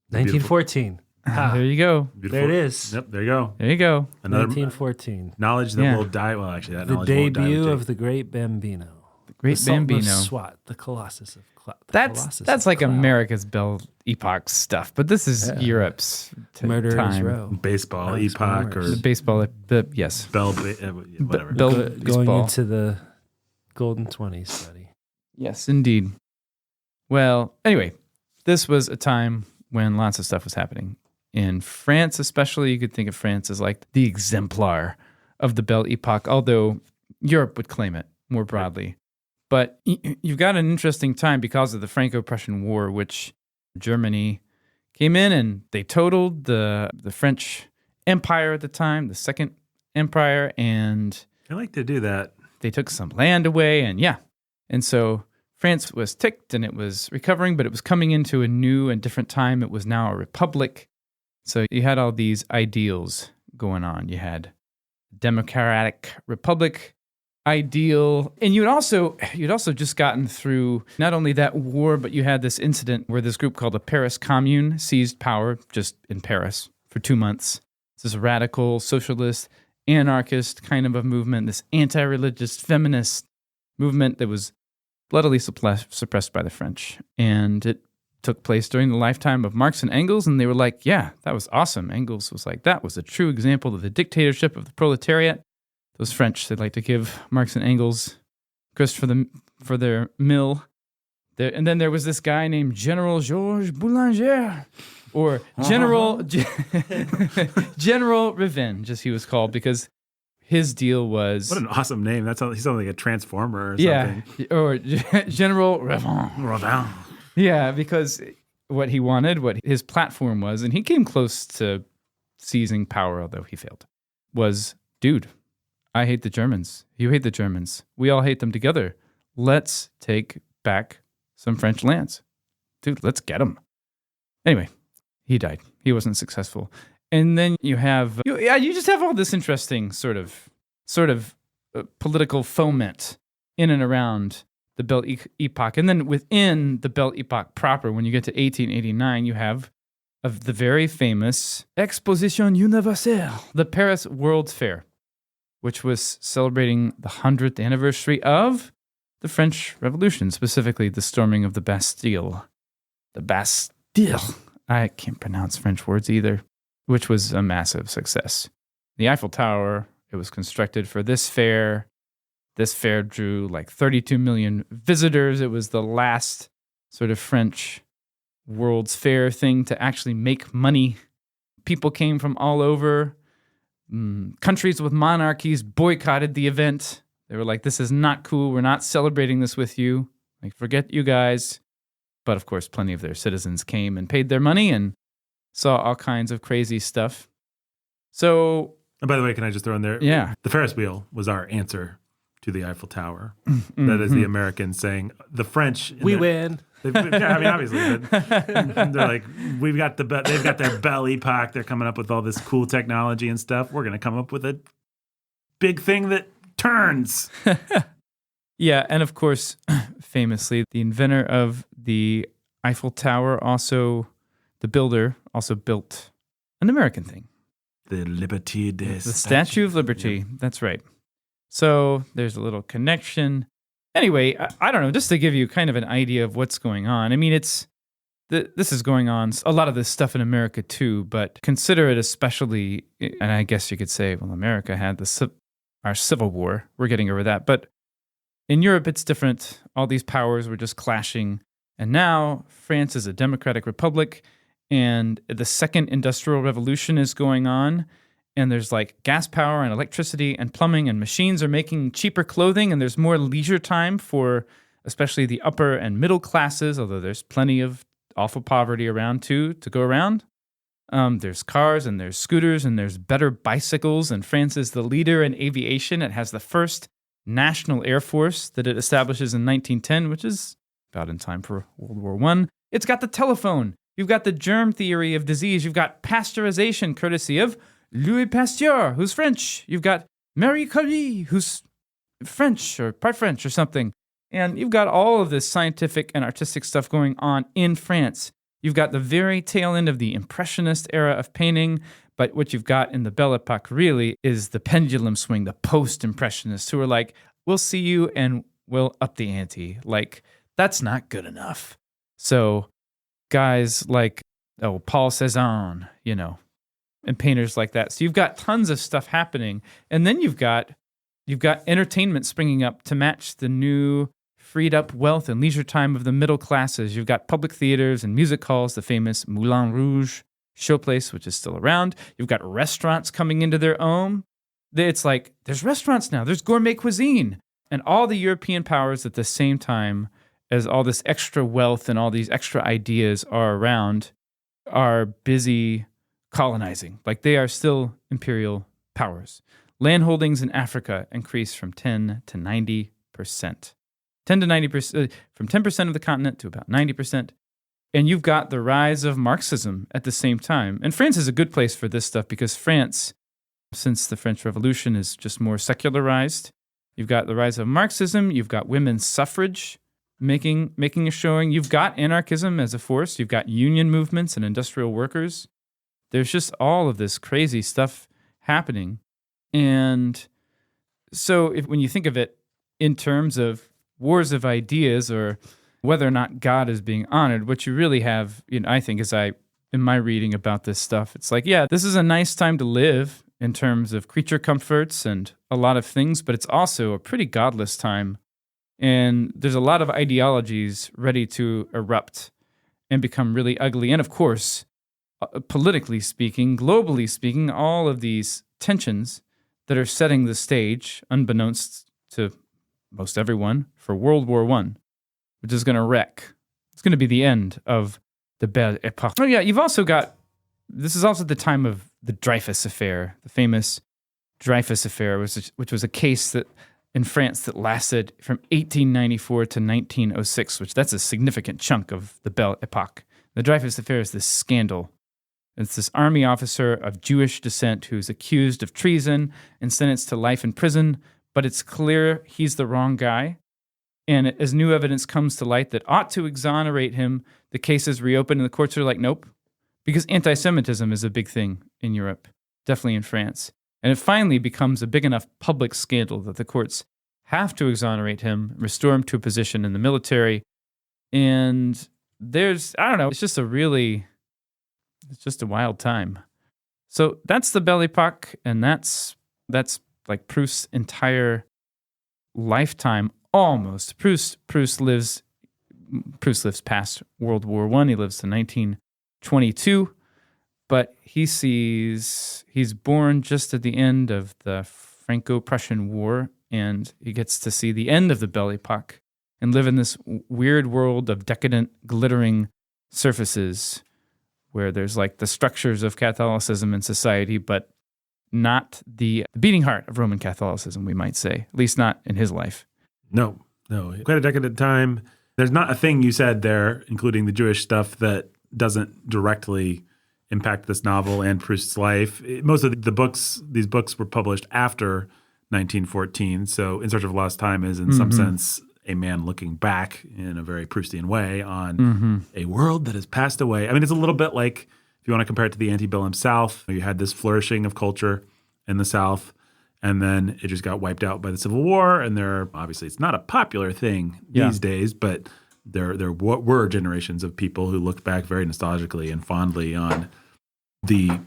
1914. There you go. Beautiful. There it is. Yep, there you go. There you go. Another 1914. knowledge that Yeah. will die. Well, actually, that The knowledge won't die with debut Jake. of the Great Bambino. The Great The Sultan Bambino. of Swat, the Colossus of Cloud. That's like America's Belle Epoque stuff, but this is Europe's Murderer's time. Row. baseball Alex epoch or Palmer's. The baseball, yes. whatever. Bell Going baseball. into the Golden 20s, buddy. Yes, indeed. Well, anyway, this was a time when lots of stuff was happening. In France, especially, you could think of France as like the exemplar of the Belle Epoque, although Europe would claim it more broadly. But you've got an interesting time because of the Franco-Prussian War, which Germany came in and they totaled the French Empire at the time, the Second Empire, and I like to do that. they took some land away, and And so France was ticked and it was recovering, but it was coming into a new and different time. It was now a republic. So you had all these ideals going on. You had democratic republic ideal. And you'd also just gotten through not only that war, but you had this incident where this group called the Paris Commune seized power just in Paris for 2 months. It's this radical, socialist, anarchist kind of a movement, this anti-religious, feminist movement that was bloodily suppressed by the French. And it took place during the lifetime of Marx and Engels, and they were like, yeah, that was awesome. Engels was like, that was a true example of the dictatorship of the proletariat. Those French, they'd like to give Marx and Engels credit for their mill. And then there was this guy named General Georges Boulanger, or General General Revenge, as he was called, because his deal was... What an awesome name. He sounds like a transformer or something. Yeah, or General Revenge. Yeah, because what he wanted, what his platform was, and he came close to seizing power, although he failed, was, dude, I hate the Germans. You hate the Germans. We all hate them together. Let's take back some French lands. Dude, let's get them. Anyway, he died. He wasn't successful. And then you just have all this interesting sort of political foment in and around the Belle Epoque. And then within the Belle Epoque proper, when you get to 1889, you have of the very famous Exposition Universelle, the Paris World's Fair, which was celebrating the 100th anniversary of the French Revolution, specifically the storming of the Bastille. The Bastille. I can't pronounce French words either, which was a massive success. The Eiffel Tower, it was constructed for this fair. This fair drew like 32 million visitors. It was the last sort of French World's Fair thing to actually make money. People came from all over. Countries with monarchies boycotted the event. They were like, this is not cool. We're not celebrating this with you. Like, forget you guys. But of course, plenty of their citizens came and paid their money and saw all kinds of crazy stuff. So... And by the way, can I just throw in there? Yeah. The Ferris wheel was our answer to the Eiffel Tower. That is the Americans saying, the French... We win. I mean, obviously, but they're like, they've got their Belle Epoque. They're coming up with all this cool technology and stuff. We're going to come up with a big thing that turns. Yeah, and of course, famously, the inventor of the Eiffel Tower, the builder, also built an American thing. The Liberté des The Statue of Liberty. Yep. That's right. So there's a little connection. Anyway, I don't know, just to give you kind of an idea of what's going on. I mean, this is going on, a lot of this stuff in America too, but consider it especially, and I guess you could say, well, America had our Civil War. We're getting over that. But in Europe, it's different. All these powers were just clashing. And now France is a democratic republic, and the second industrial revolution is going on. And there's like gas power and electricity and plumbing, and machines are making cheaper clothing, and there's more leisure time for especially the upper and middle classes, although there's plenty of awful poverty around too to go around. There's cars and there's scooters and there's better bicycles, and France is the leader in aviation. It has the first national air force that it establishes in 1910, which is about in time for World War I. It's got the telephone. You've got the germ theory of disease. You've got pasteurization, courtesy of Louis Pasteur, who's French. You've got Marie Curie, who's French or part French or something. And you've got all of this scientific and artistic stuff going on in France. You've got the very tail end of the Impressionist era of painting, but what you've got in the Belle Epoque really is the pendulum swing, the post-Impressionists who are like, we'll see you and we'll up the ante. Like, that's not good enough. So guys like, Paul Cézanne, and painters like that. So you've got tons of stuff happening. And then you've got entertainment springing up to match the new freed up wealth and leisure time of the middle classes. You've got public theaters and music halls, the famous Moulin Rouge showplace, which is still around. You've got restaurants coming into their own. It's like, there's restaurants now. There's gourmet cuisine. And all the European powers at the same time as all this extra wealth and all these extra ideas are around are busy colonizing. Like, they are still imperial powers. Land holdings in Africa increase from 10 to 90%. 10 to 90%, from 10% of the continent to about 90%. And you've got the rise of Marxism at the same time. And France is a good place for this stuff because France, since the French Revolution, is just more secularized. You've got the rise of Marxism. You've got women's suffrage making a showing. You've got anarchism as a force. You've got union movements and industrial workers. There's just all of this crazy stuff happening. And so when you think of it in terms of wars of ideas or whether or not God is being honored, what you really have, I think, in my reading about this stuff, it's like, yeah, this is a nice time to live in terms of creature comforts and a lot of things, but it's also a pretty godless time. And there's a lot of ideologies ready to erupt and become really ugly. And of course, politically speaking, globally speaking, all of these tensions that are setting the stage, unbeknownst to most everyone, for World War I, which is going to wreck. It's going to be the end of the Belle Epoque. Oh yeah, you've also got, this is also the time of the Dreyfus Affair, the famous Dreyfus Affair, which was a case that in France that lasted from 1894 to 1906, which that's a significant chunk of the Belle Epoque. The Dreyfus Affair is this scandal. It's this army officer of Jewish descent who's accused of treason and sentenced to life in prison, but it's clear he's the wrong guy. And as new evidence comes to light that ought to exonerate him, the case is reopened and the courts are like, nope. Because anti-Semitism is a big thing in Europe, definitely in France. And it finally becomes a big enough public scandal that the courts have to exonerate him, restore him to a position in the military. And there's, I don't know, it's just a wild time. So that's the Belle Epoque, and that's like Proust's entire lifetime, almost. Proust lives past World War I. He lives to 1922, but he's born just at the end of the Franco-Prussian War, and he gets to see the end of the Belle Epoque and live in this weird world of decadent, glittering surfaces where there's like the structures of Catholicism in society, but not the beating heart of Roman Catholicism, we might say, at least not in his life. No. Quite a decadent time. There's not a thing you said there, including the Jewish stuff, that doesn't directly impact this novel and Proust's life. Most of these books were published after 1914. So In Search of Lost Time is, in some sense, a man looking back in a very Proustian way on a world that has passed away. I mean, it's a little bit like, if you want to compare it to the antebellum South, you had this flourishing of culture in the South, and then it just got wiped out by the Civil War. And obviously, it's not a popular thing these days, but there were generations of people who looked back very nostalgically and fondly on the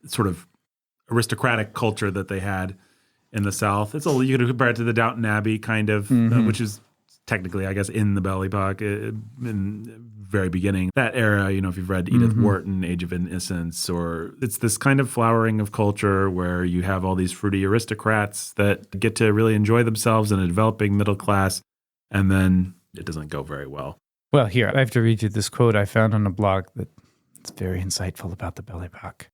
sort of aristocratic culture that they had in the South. You could compare it to the Downton Abbey kind of, which is technically, I guess, in the Belle Epoque, in the very beginning. That era, if you've read Edith Wharton, Age of Innocence, or it's this kind of flowering of culture where you have all these fruity aristocrats that get to really enjoy themselves in a developing middle class, and then it doesn't go very well. Well, here, I have to read you this quote I found on a blog that it's very insightful about the Belle Epoque.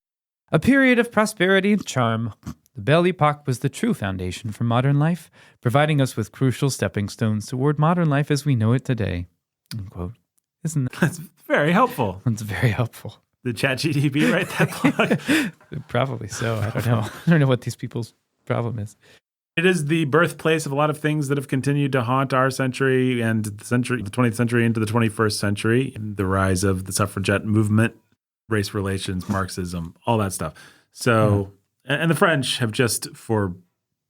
A period of prosperity and charm. The Belle Epoque was the true foundation for modern life, providing us with crucial stepping stones toward modern life as we know it today. Unquote. Isn't that? That's very helpful. That's very helpful. Did ChatGPT write that blog? Probably so. I don't know. I don't know what these people's problem is. It is the birthplace of a lot of things that have continued to haunt our century and the 20th century into the 21st century. The rise of the suffragette movement, race relations, Marxism, all that stuff. So, and the French have just for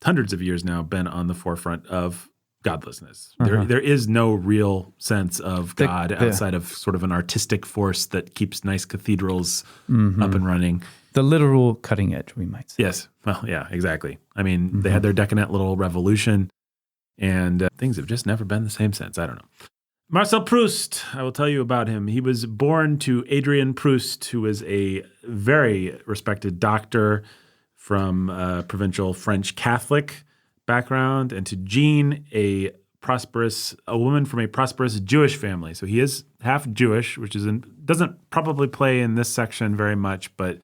hundreds of years now been on the forefront of godlessness. There is no real sense of God outside of sort of an artistic force that keeps nice cathedrals up and running. The literal cutting edge, we might say. Yes. Well, yeah, exactly. I mean, they had their decadent little revolution, and things have just never been the same since. I don't know. Marcel Proust, I will tell you about him. He was born to Adrien Proust, who was a very respected doctor from a provincial French Catholic background, and to Jean, a woman from a prosperous Jewish family. So he is half Jewish, which doesn't probably play in this section very much, but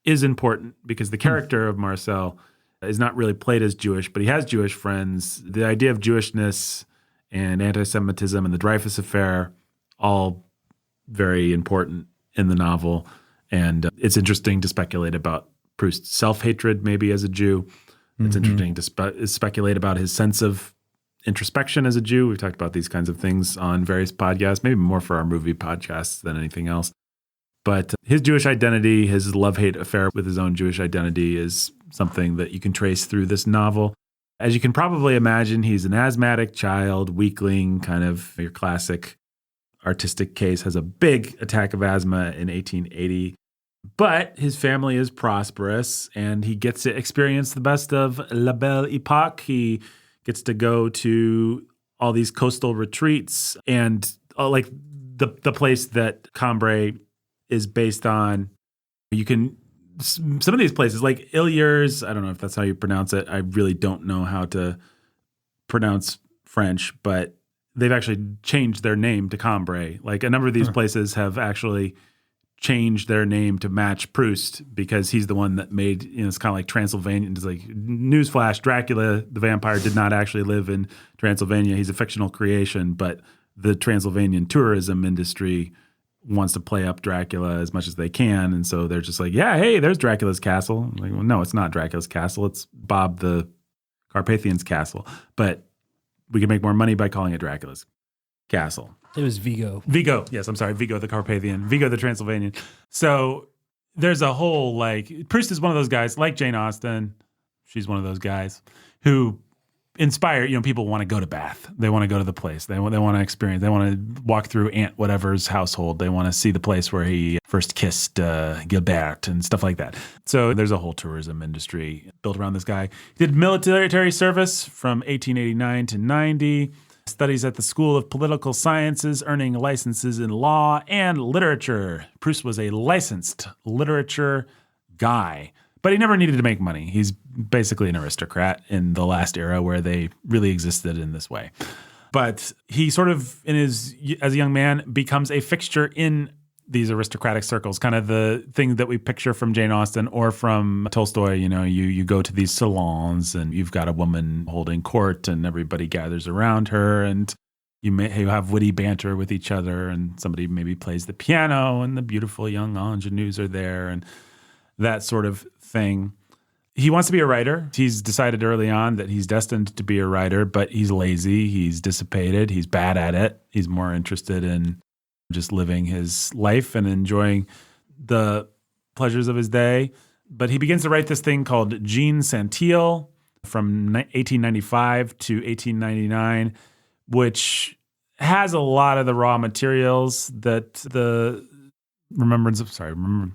is important because the character of Marcel is not really played as Jewish, but he has Jewish friends. The idea of Jewishness and anti-Semitism and the Dreyfus Affair, all very important in the novel. And it's interesting to speculate about Proust's self-hatred maybe as a Jew. It's interesting to speculate about his sense of introspection as a Jew. We've talked about these kinds of things on various podcasts, maybe more for our movie podcasts than anything else. But his Jewish identity, his love-hate affair with his own Jewish identity is something that you can trace through this novel. As you can probably imagine, he's an asthmatic child, weakling, kind of your classic artistic case, has a big attack of asthma in 1880. But his family is prosperous, and he gets to experience the best of La Belle Epoque. He gets to go to all these coastal retreats, and like the place that Cambrai is based on. Some of these places, like Illiers, I don't know if that's how you pronounce it. I really don't know how to pronounce French, but they've actually changed their name to Cambrai. Like a number of these places have actually changed their name to match Proust because he's the one that made, it's kind of like Transylvania. It's like, newsflash, Dracula, the vampire, did not actually live in Transylvania. He's a fictional creation, but the Transylvanian tourism industry wants to play up Dracula as much as they can. And so they're just like, yeah, hey, there's Dracula's castle. I'm like, well, no, it's not Dracula's castle. It's Bob the Carpathian's castle. But we can make more money by calling it Dracula's castle. It was Vigo. Vigo. Yes, I'm sorry. Vigo the Carpathian. Vigo the Transylvanian. So there's a whole, Proust is one of those guys, like Jane Austen. She's one of those guys who inspire, people want to go to Bath. They want to go to the place. They want to experience. They want to walk through Aunt whatever's household. They want to see the place where he first kissed Gilbert and stuff like that. So there's a whole tourism industry built around this guy. He did military service from 1889 to 90. Studies at the School of Political Sciences, earning licenses in law and literature. Proust was a licensed literature guy. But he never needed to make money. He's basically an aristocrat in the last era where they really existed in this way. But he sort of, as a young man, becomes a fixture in these aristocratic circles, kind of the thing that we picture from Jane Austen or from Tolstoy. You go to these salons and you've got a woman holding court and everybody gathers around her. And you have witty banter with each other, and somebody maybe plays the piano, and the beautiful young ingenues are there, and that sort of thing. He wants to be a writer. He's decided early on that he's destined to be a writer, but he's lazy, he's dissipated, he's bad at it. He's more interested in just living his life and enjoying the pleasures of his day. But he begins to write this thing called Jean Santil from 1895 to 1899, which has a lot of the raw materials that the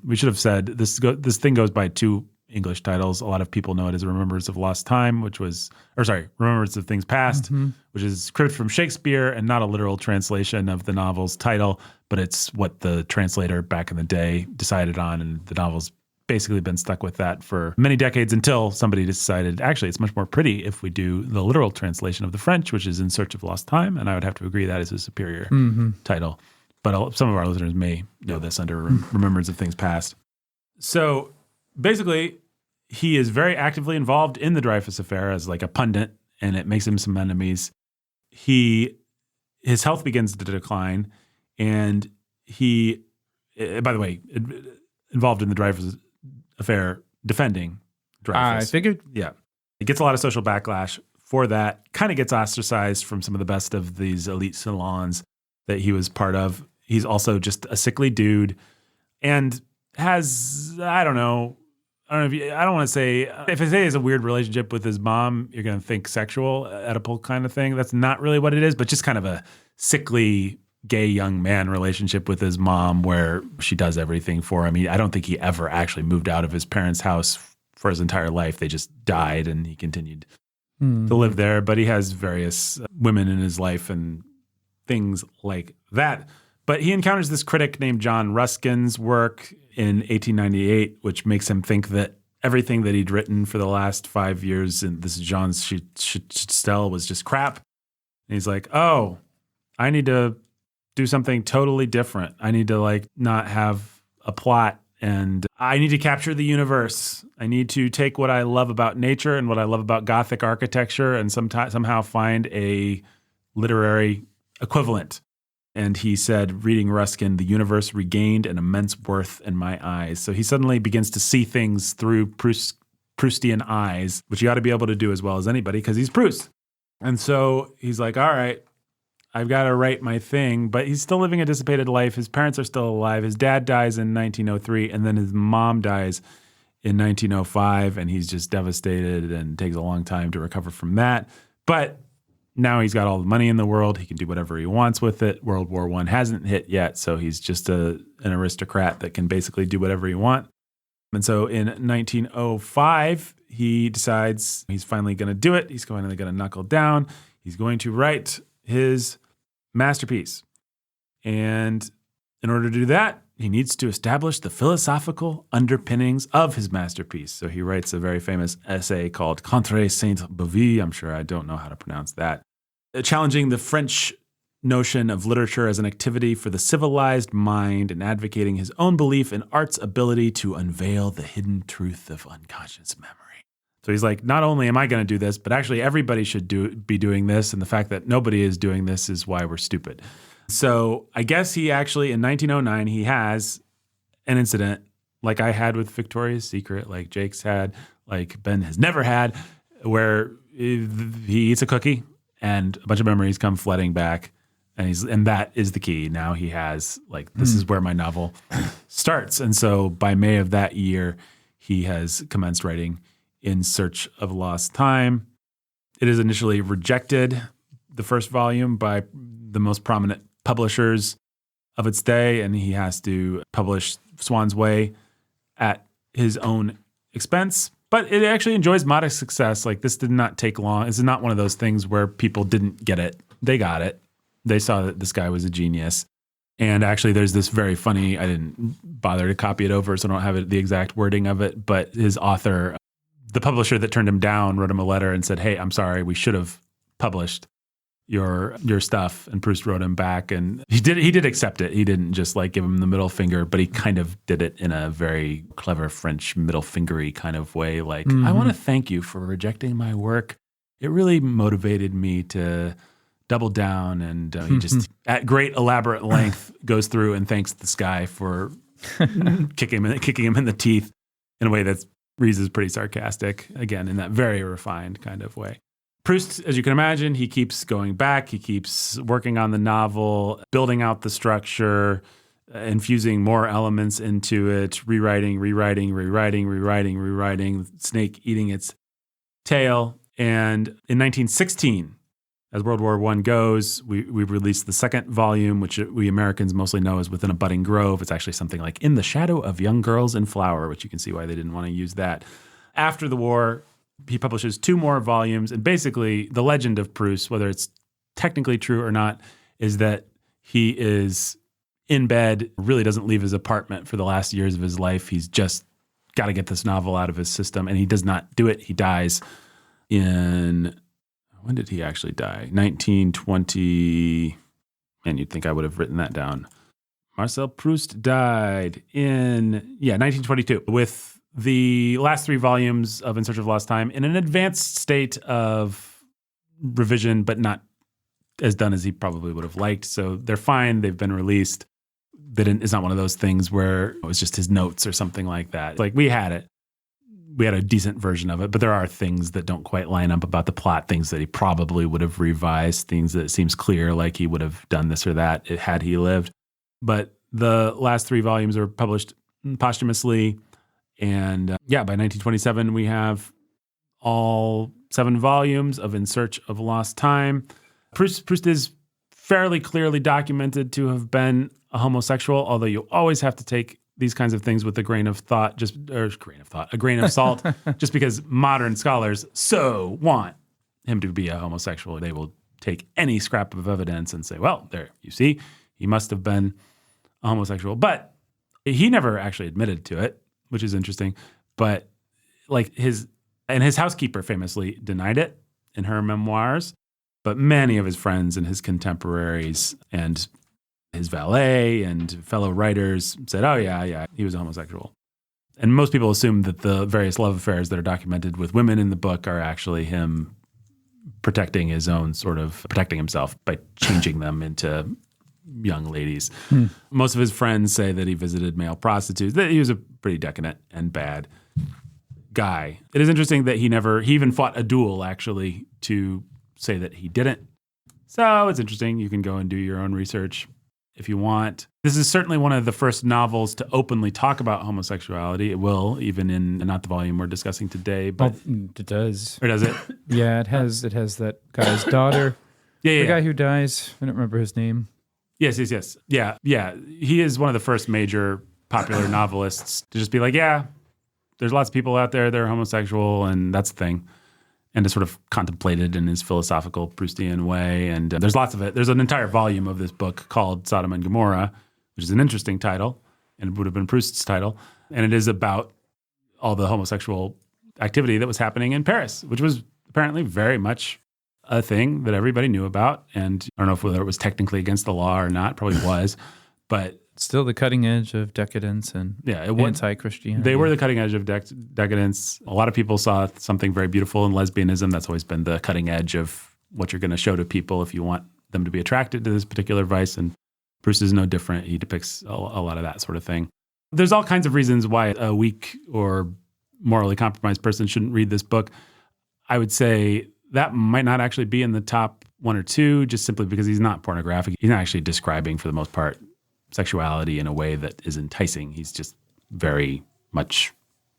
we should have said this thing goes by two English titles. A lot of people know it as Remembrance of Lost Time, Remembrance of Things Past, which is cribbed from Shakespeare and not a literal translation of the novel's title, but it's what the translator back in the day decided on, and the novel's basically been stuck with that for many decades until somebody decided, actually, it's much more pretty if we do the literal translation of the French, which is In Search of Lost Time, and I would have to agree that is a superior title. But some of our listeners may know this under Remembrance of Things Past. So basically, he is very actively involved in the Dreyfus affair as like a pundit, and it makes him some enemies. His health begins to decline, and he, by the way, involved in the Dreyfus affair, defending Dreyfus. I figured. Yeah. He gets a lot of social backlash for that, kind of gets ostracized from some of the best of these elite salons that he was part of. He's also just a sickly dude and has, I don't want to say, if I say he has a weird relationship with his mom, you're going to think sexual, Oedipal kind of thing. That's not really what it is, but just kind of a sickly gay young man relationship with his mom where she does everything for him. I don't think he ever actually moved out of his parents' house for his entire life. They just died and he continued to live there, but he has various women in his life and things like that. But he encounters this critic named John Ruskin's work in 1898, which makes him think that everything that he'd written for the last 5 years, and this is John's Stell, was just crap. And he's like, oh, I need to do something totally different. I need to not have a plot, and I need to capture the universe. I need to take what I love about nature and what I love about Gothic architecture and somehow find a literary equivalent. And he said, reading Ruskin, the universe regained an immense worth in my eyes. So he suddenly begins to see things through Proustian eyes, which he ought to be able to do as well as anybody because he's Proust. And so he's like, all right, I've got to write my thing. But he's still living a dissipated life. His parents are still alive. His dad dies in 1903, and then his mom dies in 1905, and he's just devastated and takes a long time to recover from that. But now he's got all the money in the world. He can do whatever he wants with it. World War I hasn't hit yet, so he's just an aristocrat that can basically do whatever he wants. And so in 1905, he decides he's finally going to do it. He's finally going to knuckle down. He's going to write his masterpiece. And in order to do that, he needs to establish the philosophical underpinnings of his masterpiece. So he writes a very famous essay called Contre Sainte-Beuve. I'm sure I don't know how to pronounce that. Challenging the French notion of literature as an activity for the civilized mind and advocating his own belief in art's ability to unveil the hidden truth of unconscious memory. So he's like, not only am I going to do this, but actually everybody should be doing this. And the fact that nobody is doing this is why we're stupid. So I guess he actually, in 1909, he has an incident like I had with Victoria's Secret, like Jake's had, like Ben has never had, where he eats a cookie and a bunch of memories come flooding back. And that is the key. Now he has, this is where my novel starts. And so by May of that year, he has commenced writing In Search of Lost Time. It is initially rejected, the first volume, by the most prominent publishers of its day, and he has to publish Swann's Way at his own expense. But it actually enjoys modest success. This did not take long. This is not one of those things where people didn't get it. They got it. They saw that this guy was a genius. And actually, there's this very funny, I didn't bother to copy it over, so I don't have the exact wording of it, but his author, the publisher that turned him down, wrote him a letter and said, hey, I'm sorry, we should have published your stuff. And Proust wrote him back, and he did accept it. He didn't just give him the middle finger, but he kind of did it in a very clever French middle fingery kind of way. I want to thank you for rejecting my work. It really motivated me to doubled down, and he just, at great elaborate length, goes through and thanks this guy for kicking him in the teeth in a way that reads as pretty sarcastic, again, in that very refined kind of way. Proust, as you can imagine, he keeps going back. He keeps working on the novel, building out the structure, infusing more elements into it, rewriting, snake eating its tail. And in 1916, as World War I goes, we released the second volume, which we Americans mostly know as Within a Budding Grove. It's actually something like In the Shadow of Young Girls in Flower, which you can see why they didn't want to use that. After the war, he publishes 2 more volumes. And basically, the legend of Proust, whether it's technically true or not, is that he is in bed, really doesn't leave his apartment for the last years of his life. He's just got to get this novel out of his system. And he does not do it. He dies in... When did he actually die? 1920. Man, you'd think I would have written that down. Marcel Proust died in, 1922, with the last 3 volumes of In Search of Lost Time in an advanced state of revision, but not as done as he probably would have liked. So they're fine. They've been released. It's not one of those things where it was just his notes or something like that. Like, we had it. We had a decent version of it, but there are things that don't quite line up about the plot, things that he probably would have revised, things that it seems clear like he would have done this or that had he lived. But the last 3 volumes were published posthumously. And by 1927, we have all 7 volumes of In Search of Lost Time. Proust is fairly clearly documented to have been a homosexual, although you always have to take these kinds of things with a grain of salt, just because modern scholars so want him to be a homosexual. They will take any scrap of evidence and say, well, there, you see, he must have been a homosexual. But he never actually admitted to it, which is interesting. But his housekeeper famously denied it in her memoirs. But many of his friends and his contemporaries and his valet and fellow writers said, oh, yeah, he was a homosexual. And most people assume that the various love affairs that are documented with women in the book are actually him protecting himself by changing them into young ladies. Most of his friends say that he visited male prostitutes, that he was a pretty decadent and bad guy. It is interesting that he even fought a duel, actually, to say that he didn't. So it's interesting. You can go and do your own research if you want. This is certainly one of the first novels to openly talk about homosexuality. It will, even in not the volume we're discussing today. But it does. Or does it? Yeah, it has that guy's daughter. The guy who dies. I don't remember his name. Yes. Yeah. He is one of the first major popular novelists to just be like, yeah, there's lots of people out there that are homosexual, and that's the thing. And to sort of contemplate it in his philosophical Proustian way. And there's lots of it. There's an entire volume of this book called Sodom and Gomorrah, which is an interesting title, and it would have been Proust's title. And it is about all the homosexual activity that was happening in Paris, which was apparently very much a thing that everybody knew about. And I don't know whether it was technically against the law or not, probably was, but still the cutting edge of decadence and anti-Christianity. They were the cutting edge of decadence. A lot of people saw something very beautiful in lesbianism. That's always been the cutting edge of what you're going to show to people if you want them to be attracted to this particular vice. And Proust is no different. He depicts a lot of that sort of thing. There's all kinds of reasons why a weak or morally compromised person shouldn't read this book. I would say that might not actually be in the top 1 or 2, just simply because he's not pornographic. He's not actually describing, for the most part, sexuality in a way that is enticing. He's just very much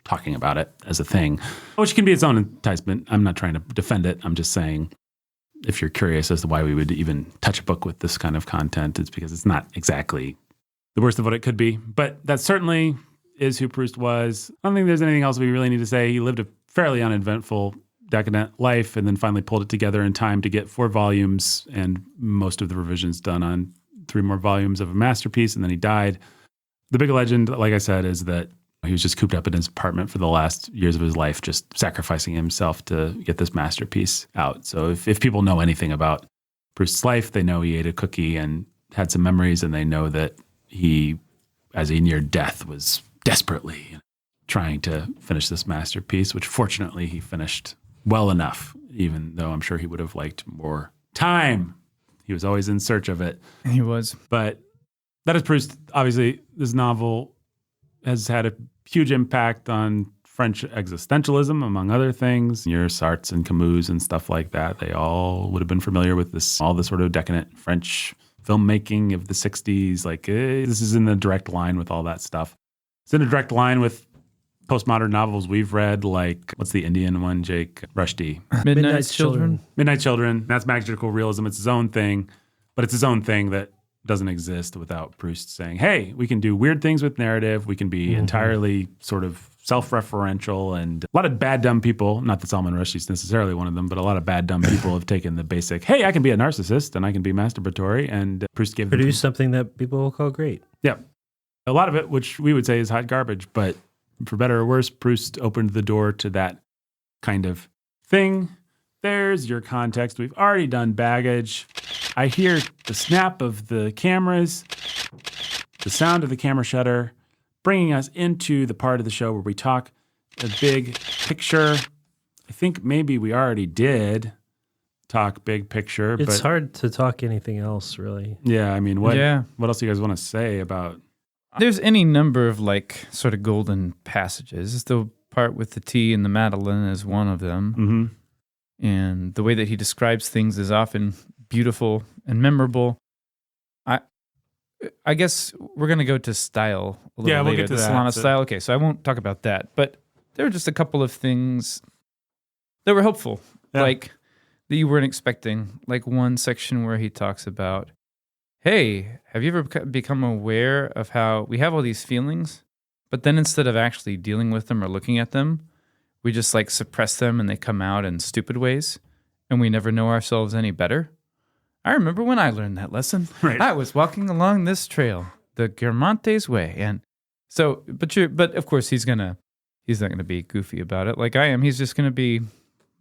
talking about it as a thing, which can be its own enticement. I'm not trying to defend it. I'm just saying, if you're curious as to why we would even touch a book with this kind of content, it's because it's not exactly the worst of what it could be. But that certainly is who Proust was. I don't think there's anything else we really need to say. He lived a fairly uneventful, decadent life, and then finally pulled it together in time to get 4 volumes and most of the revisions done on 3 more volumes of a masterpiece, and then he died. The big legend, like I said, is that he was just cooped up in his apartment for the last years of his life, just sacrificing himself to get this masterpiece out. So if people know anything about Proust's life, they know he ate a cookie and had some memories, and they know that he, as he neared death, was desperately trying to finish this masterpiece, which fortunately he finished well enough, even though I'm sure he would have liked more time. He was always in search of it. He was. But that is Proust. Obviously, this novel has had a huge impact on French existentialism, among other things. Your Sartre and Camus and stuff like that, they all would have been familiar with this, all the sort of decadent French filmmaking of the 60s. Like, this is in the direct line with all that stuff. It's in a direct line with postmodern novels we've read, like, what's the Indian one, Jake? Rushdie. Midnight's Children. Midnight Children. That's magical realism. It's his own thing, but it's his own thing that doesn't exist without Proust saying, hey, we can do weird things with narrative. We can be entirely sort of self-referential, and a lot of bad, dumb people, not that Salman Rushdie's necessarily one of them, but a lot of bad, dumb people have taken the basic, hey, I can be a narcissist and I can be masturbatory, and Proust gave Produce something that people will call great. Yeah. A lot of it, which we would say is hot garbage, but for better or worse, Proust opened the door to that kind of thing. There's your context. We've already done baggage. I hear the snap of the cameras, the sound of the camera shutter, bringing us into the part of the show where we talk a big picture. I think maybe we already did talk big picture. It's hard to talk anything else, really. Yeah, I mean, what else do you guys want to say about... There's any number of like sort of golden passages. The part with the tea and the Madeleine is one of them. Mm-hmm. And the way that he describes things is often beautiful and memorable. I guess we're going to go to style a little later. We'll get to the that. Solana style. Okay, so I won't talk about that. But there were just a couple of things that were helpful, like that you weren't expecting. Like one section where he talks about, hey, have you ever become aware of how we have all these feelings, but then instead of actually dealing with them or looking at them, we just like suppress them and they come out in stupid ways, and we never know ourselves any better? I remember when I learned that lesson. Right. I was walking along this trail, the Guermantes way, and so, but of course he's not gonna be goofy about it like I am. He's just gonna be,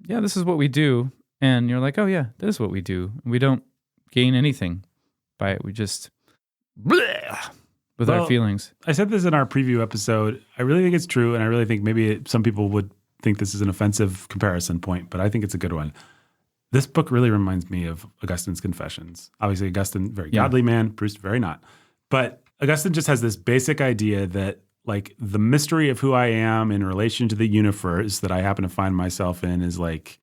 yeah, this is what we do, and you're like, oh yeah, that is what we do. We don't gain anything by it. We just with our feelings. I said this in our preview episode. I really think it's true, and I really think maybe some people would think this is an offensive comparison point, but I think it's a good one. This book really reminds me of Augustine's Confessions. Obviously, Augustine, very godly man, Proust, very not. But Augustine just has this basic idea that, like, the mystery of who I am in relation to the universe that I happen to find myself in is, like,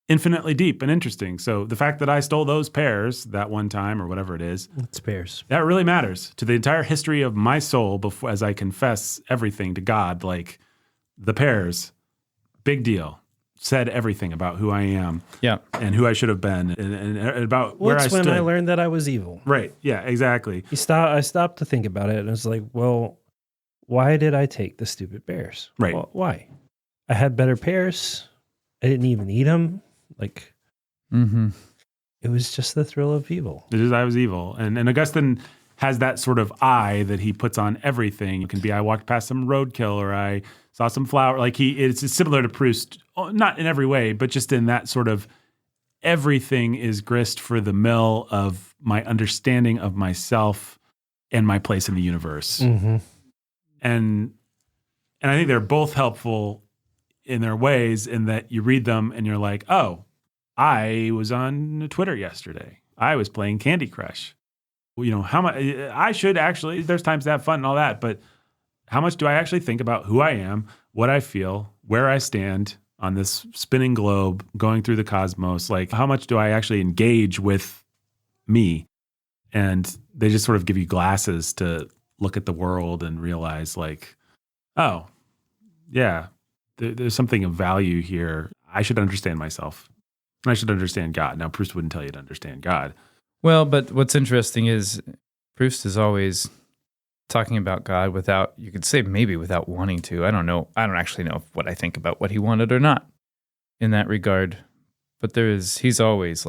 infinitely deep and interesting. So the fact that I stole those pears that one time or whatever it is, It's pears. that really matters to the entire history of my soul before, as I confess everything to God. Like, the pears, big deal. Said everything about who I am, and who I should have been, and about where I stood. When I learned that I was evil. Right? Yeah, exactly. I stopped to think about it, and it's like, well, why did I take the stupid pears? Right? Well, why? I had better pears. I didn't even eat them. Like, it was just the thrill of evil. It is. I was evil, and Augustine has that sort of eye that he puts on everything. It can be I walked past some roadkill, or I saw some flower. Like it's similar to Proust, not in every way, but just in that sort of everything is grist for the mill of my understanding of myself and my place in the universe. Mm-hmm. And I think they're both helpful in their ways, in that you read them and you're like, oh, I was on Twitter yesterday. I was playing Candy Crush. You know, how much I should actually, there's times to have fun and all that, but how much do I actually think about who I am, what I feel, where I stand on this spinning globe going through the cosmos? Like, how much do I actually engage with me? And they just sort of give you glasses to look at the world and realize, like, oh, yeah, there's something of value here. I should understand myself. And I should understand God. Now, Proust wouldn't tell you to understand God. Well, but what's interesting is Proust is always talking about God without, you could say maybe without wanting to. I don't know. I don't actually know what I think about what he wanted or not in that regard. But he's always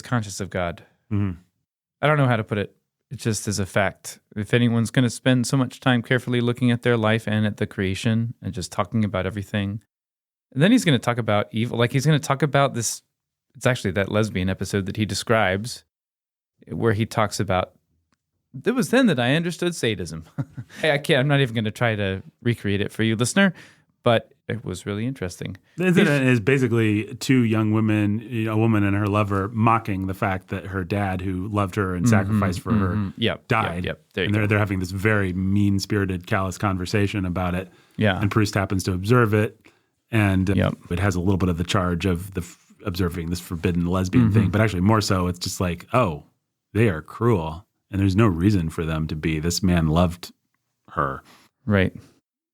conscious of God. Mm-hmm. I don't know how to put it. It just is a fact. If anyone's going to spend so much time carefully looking at their life and at the creation and just talking about everything, and then he's going to talk about evil. Like, he's going to talk about this. It's actually that lesbian episode that he describes where he talks about, it was then that I understood sadism. I'm not even going to try to recreate it for you, listener, but it was really interesting. The incident is basically two young women, a woman and her lover, mocking the fact that her dad, who loved her and sacrificed for her, died. Yep. There you And go. they're having this very mean-spirited, callous conversation about it. Yeah. And Proust happens to observe it, and Yep. it has a little bit of the charge of observing this forbidden lesbian thing, but actually more so, it's just like, oh, they are cruel, and there's no reason for them to be. This man loved her. Right.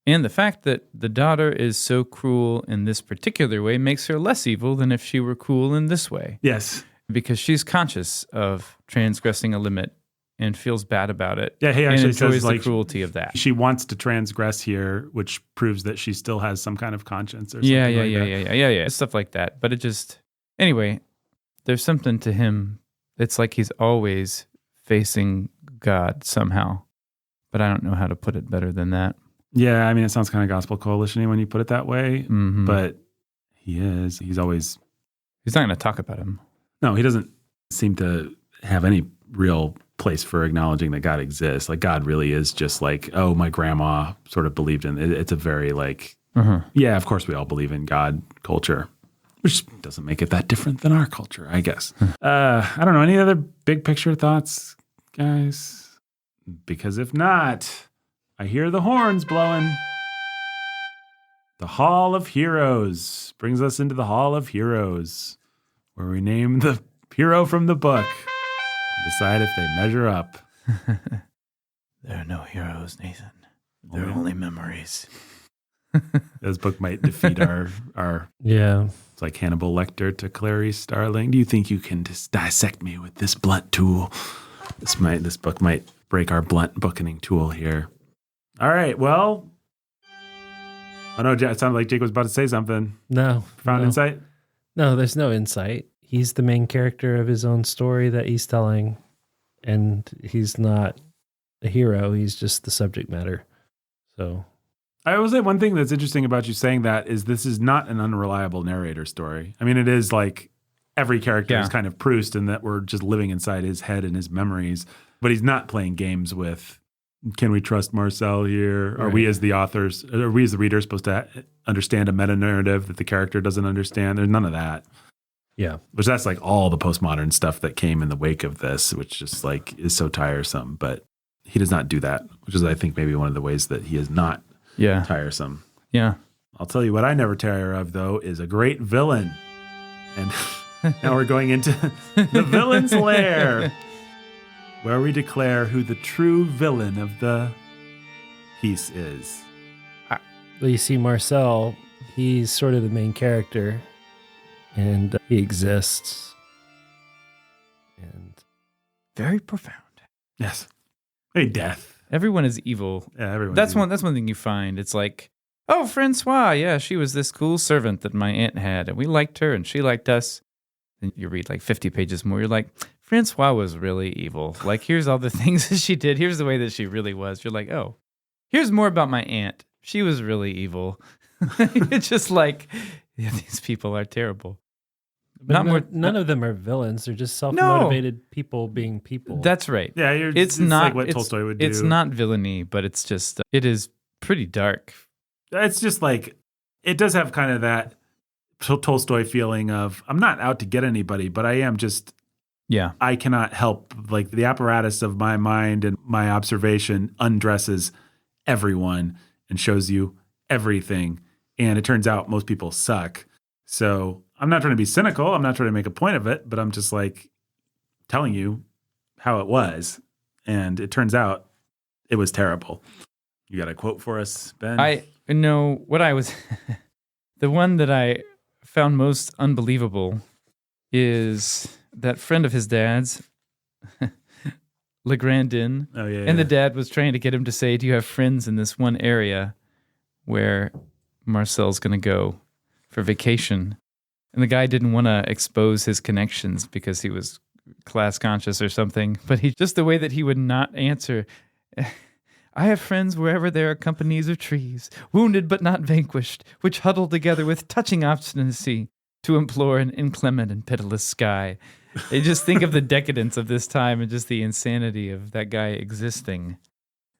And the fact that the daughter is so cruel in this particular way makes her less evil than if she were cruel in this way. Yes. Because she's conscious of transgressing a limit and feels bad about it. Yeah, he and actually enjoys says, the like, cruelty of that. she wants to transgress here, which proves that she still has some kind of conscience or something like that. Yeah. Stuff like that. But it just, anyway, there's something to him. It's like he's always facing God somehow. But I don't know how to put it better than that. Yeah, I mean, it sounds kind of gospel coalition-y when you put it that way, Mm-hmm. but he's always, He's not going to talk about him. no, he doesn't seem to have any real place for acknowledging that God exists. Like, God really is just like, oh, my grandma sort of believed in it. It's a very like, yeah, of course we all believe in God culture, which doesn't make it that different than our culture, I guess. I don't know, any other big picture thoughts, guys? Because if not, I hear the horns blowing. The Hall of Heroes brings us into the Hall of Heroes, where we name the hero from the book and decide if they measure up. There are no heroes, Nathan. There are only memories. This book might defeat our Yeah. it's like Hannibal Lecter to Clarice Starling. Do you think you can just dissect me with this blunt tool? This book might break our blunt bookening tool here. All right, well, oh no, it sounded like Jake was about to say something. No. Found no. insight? No, there's no insight. He's the main character of his own story that he's telling, and he's not a hero. He's just the subject matter. So I will say one thing that's interesting about you saying that is this is not an unreliable narrator story. I mean, it is like every character is kind of Proust in that we're just living inside his head and his memories, but he's not playing games with, can we trust Marcel here? Are we as the authors, are we as the readers supposed to understand a meta-narrative that the character doesn't understand? There's none of that. yeah. Which that's like all the postmodern stuff that came in the wake of this, which just like is so tiresome. But he does not do that, which is, I think, maybe one of the ways that he is not tiresome. Yeah. I'll tell you what I never tire of, though, is a great villain. And now we're going into the villain's lair, where we declare who the true villain of the piece is. Well, you see, Marcel, he's sort of the main character, and he exists. And Very profound. Yes. Hey, death. Everyone is evil. Yeah, everyone. That's one thing you find. It's like, oh, Francois, yeah, she was this cool servant that my aunt had, and we liked her, and she liked us. And you read like 50 pages more, you're like, Francois was really evil. Like, here's all the things that she did. Here's the way that she really was. You're like, oh, here's more about my aunt. She was really evil. It's just like, yeah, these people are terrible. none of them are villains. They're just self-motivated people being people. That's right. Yeah, it's not like what Tolstoy would do. It's not villainy, but it's just, it is pretty dark. It's just like, it does have kind of that Tolstoy feeling of, I'm not out to get anybody, but I am just, I cannot help, like the apparatus of my mind and my observation undresses everyone and shows you everything. And it turns out most people suck. So I'm not trying to be cynical. I'm not trying to make a point of it, but I'm just like telling you how it was. And it turns out it was terrible. You got a quote for us, Ben? I know what I was, the one that I found most unbelievable is that friend of his dad's, Le Grandin. Oh, yeah. And the dad was trying to get him to say, do you have friends in this one area where Marcel's going to go for vacation? And the guy didn't want to expose his connections because he was class conscious or something. But just the way that he would not answer, I have friends wherever there are companies of trees, wounded but not vanquished, which huddle together with touching obstinacy to implore an inclement and pitiless sky. You just think of the decadence of this time and just the insanity of that guy existing.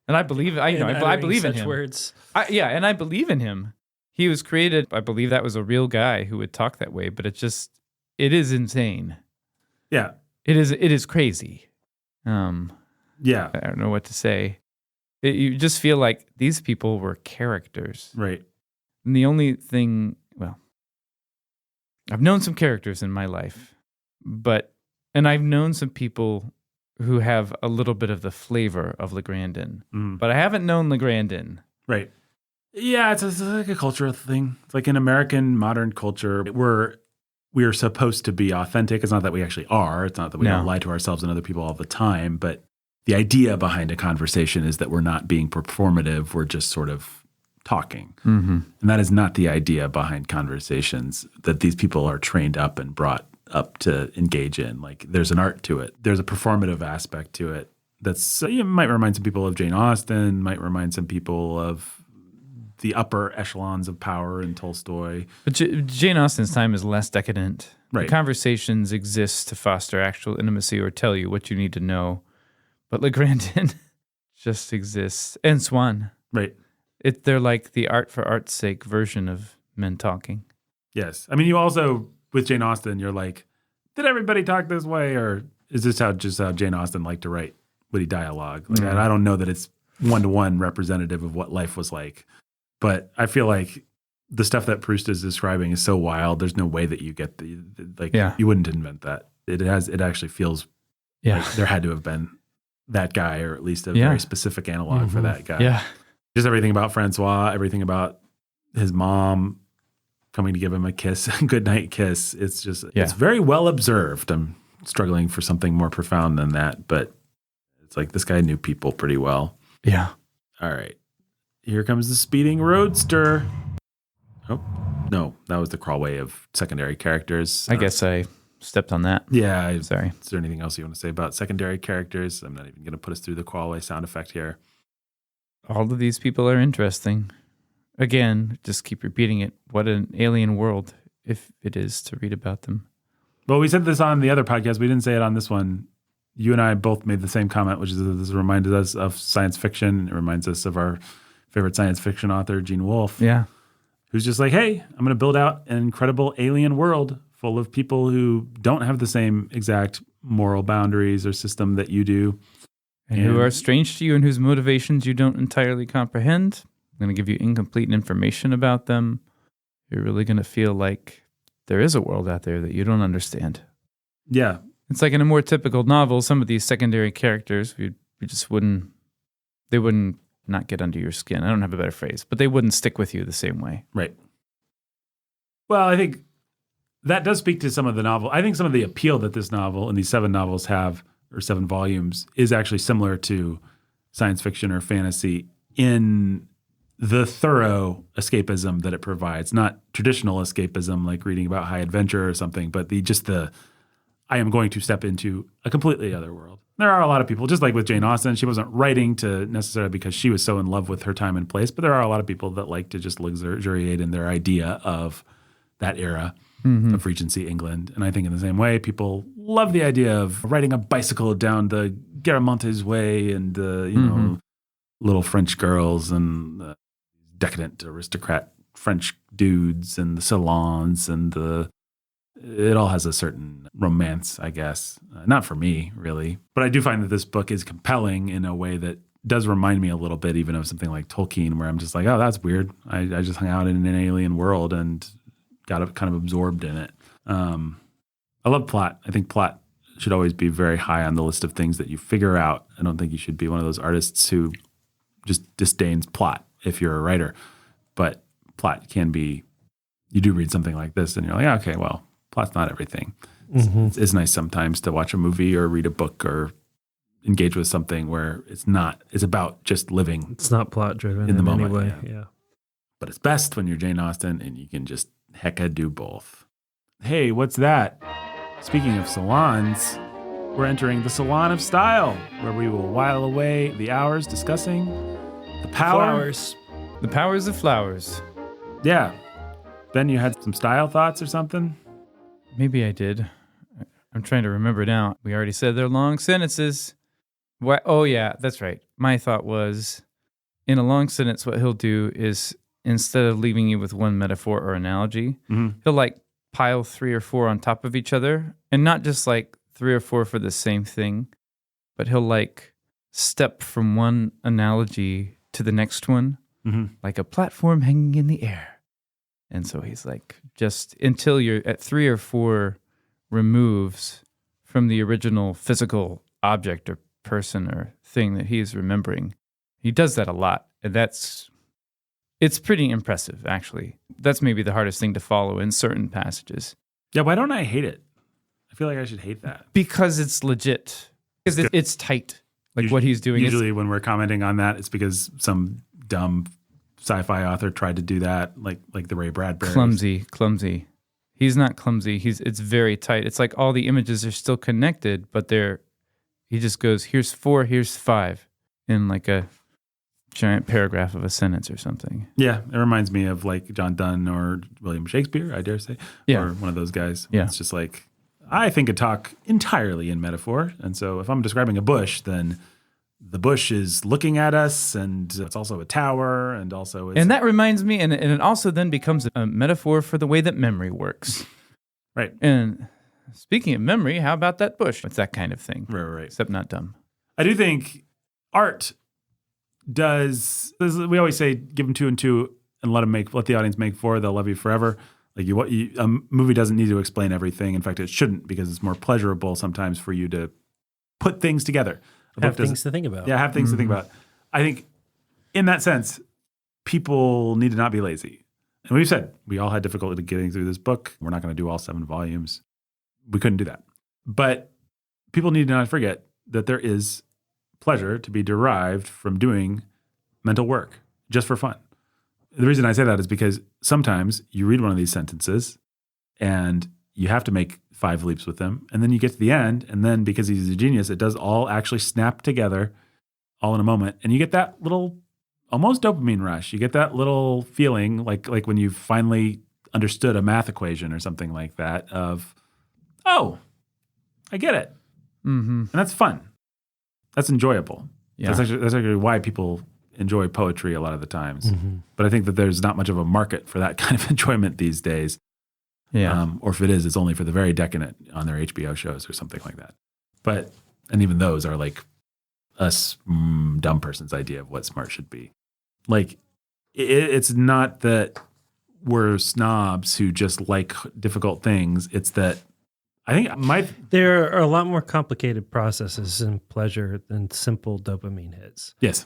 And I believe, I believe in him. Words. And I believe in him. He was created, I believe that was a real guy who would talk that way, but it is insane. Yeah. It is crazy. Yeah. I don't know what to say. You just feel like these people were characters. Right. And the only thing, well, I've known some characters in my life, and I've known some people who have a little bit of the flavor of Legrandin, but I haven't known Legrandin. Right. Yeah, it's like a cultural thing. It's like in American modern culture, we are supposed to be authentic. It's not that we actually are. It's not that we don't lie to ourselves and other people all the time. But the idea behind a conversation is that we're not being performative. We're just sort of talking. Mm-hmm. And that is not the idea behind conversations that these people are trained up and brought up to engage in. Like there's an art to it. There's a performative aspect to it. That's might remind some people of Jane Austen, might remind some people of the upper echelons of power in Tolstoy. But Jane Austen's time is less decadent. Right. The conversations exist to foster actual intimacy or tell you what you need to know. But Legrandin just exists. And Swann. Right. They're like the art for art's sake version of men talking. Yes. I mean, you also, with Jane Austen, you're like, did everybody talk this way? Or is this how Jane Austen liked to write witty dialogue? Like, I don't know that it's one-to-one representative of what life was like. But I feel like the stuff that Proust is describing is so wild. There's no way that you get you wouldn't invent that. It actually feels like there had to have been that guy, or at least a very specific analog for that guy. Yeah. Just everything about Francois, everything about his mom coming to give him a kiss, a goodnight kiss. It's just, it's very well observed. I'm struggling for something more profound than that, but it's like this guy knew people pretty well. Yeah. All right. Here comes the speeding roadster. Oh, no, that was the crawlway of secondary characters. I guess I stepped on that. Yeah. Sorry. Is there anything else you want to say about secondary characters? I'm not even going to put us through the crawlway sound effect here. All of these people are interesting. Again, just keep repeating it. What an alien world, if it is, to read about them. Well, we said this on the other podcast. We didn't say it on this one. You and I both made the same comment, which is that this reminded us of science fiction. It reminds us of our favorite science fiction author, Gene Wolfe. Yeah. Who's just like, hey, I'm going to build out an incredible alien world full of people who don't have the same exact moral boundaries or system that you do. And who are strange to you and whose motivations you don't entirely comprehend. I'm going to give you incomplete information about them. You're really going to feel like there is a world out there that you don't understand. Yeah. It's like in a more typical novel, some of these secondary characters, they wouldn't not get under your skin. I don't have a better phrase, but they wouldn't stick with you the same way. Right. Well, I think that does speak to some of the novel. I think some of the appeal that this novel and these 7 novels have, or 7 volumes, is actually similar to science fiction or fantasy in the thorough escapism that it provides. Not traditional escapism like reading about high adventure or something, but I am going to step into a completely other world. There are a lot of people, just like with Jane Austen, she wasn't writing to necessarily because she was so in love with her time and place, but there are a lot of people that like to just luxuriate in their idea of that era of Regency England. And I think in the same way, people love the idea of riding a bicycle down the Garamontes Way and, know, little French girls and decadent aristocrat French dudes and the salons and it all has a certain romance, I guess. Not for me, really. But I do find that this book is compelling in a way that does remind me a little bit even of something like Tolkien, where I'm just like, oh, that's weird. I just hung out in an alien world and got kind of absorbed in it. I love plot. I think plot should always be very high on the list of things that you figure out. I don't think you should be one of those artists who just disdains plot if you're a writer. But plot can be, you do read something like this and you're like, okay, well, plot's not everything. It's nice sometimes to watch a movie or read a book or engage with something where it's about just living. It's not plot driven in the moment. Any way. Yeah. But it's best when you're Jane Austen and you can just hecka do both. Hey, what's that? Speaking of salons, we're entering the Salon of Style, where we will while away the hours discussing the powers. The powers of flowers. Yeah. Ben, you had some style thoughts or something? Maybe I did. I'm trying to remember now. We already said they're long sentences. What? Oh, yeah, that's right. My thought was, in a long sentence, what he'll do is instead of leaving you with one metaphor or analogy, he'll like pile 3 or 4 on top of each other, and not just like 3 or 4 for the same thing, but he'll like step from one analogy to the next one, like a platform hanging in the air. And so he's like, just until you're at 3 or 4 removes from the original physical object or person or thing that he's remembering. He does that a lot, and it's pretty impressive, actually. That's maybe the hardest thing to follow in certain passages. Yeah, why don't I hate it? I feel like I should hate that. Because it's legit. Because it's tight, like what he's doing. Usually when we're commenting on that, it's because some dumb sci-fi author tried to do that, like the Ray Bradbury. Clumsy. He's not clumsy. It's very tight. It's like all the images are still connected, but he just goes, here's 4, here's 5, in like a giant paragraph of a sentence or something. Yeah, it reminds me of like John Donne or William Shakespeare, I dare say, or one of those guys. Yeah. It's just like, I think a talk entirely in metaphor. And so if I'm describing a bush, then the bush is looking at us, and it's also a tower, and also and that reminds me, and it also then becomes a metaphor for the way that memory works. Right. And speaking of memory, how about that bush? It's that kind of thing. Right. Except not dumb. I do think art we always say, give them 2 and 2 and let the audience make 4, they'll love you forever. Like a movie doesn't need to explain everything. In fact, it shouldn't, because it's more pleasurable sometimes for you to put things together. Have things to think about. Yeah, have things to think about. I think in that sense, people need to not be lazy. And we've said we all had difficulty getting through this book. We're not going to do all 7 volumes. We couldn't do that. But people need to not forget that there is pleasure to be derived from doing mental work just for fun. The reason I say that is because sometimes you read one of these sentences and you have to make 5 leaps with them, and then you get to the end, and then because he's a genius, it does all actually snap together all in a moment, and you get that little almost dopamine rush. You get that little feeling like when you finally understood a math equation or something like that of, oh, I get it. And that's fun. That's enjoyable. Yeah. That's actually why people enjoy poetry a lot of the times. But I think that there's not much of a market for that kind of enjoyment these days. Yeah. Or if it is, it's only for the very decadent on their HBO shows or something like that. And even those are like us dumb person's idea of what smart should be. Like, it's not that we're snobs who just like difficult things. It's that I think there are a lot more complicated processes in pleasure than simple dopamine hits. Yes.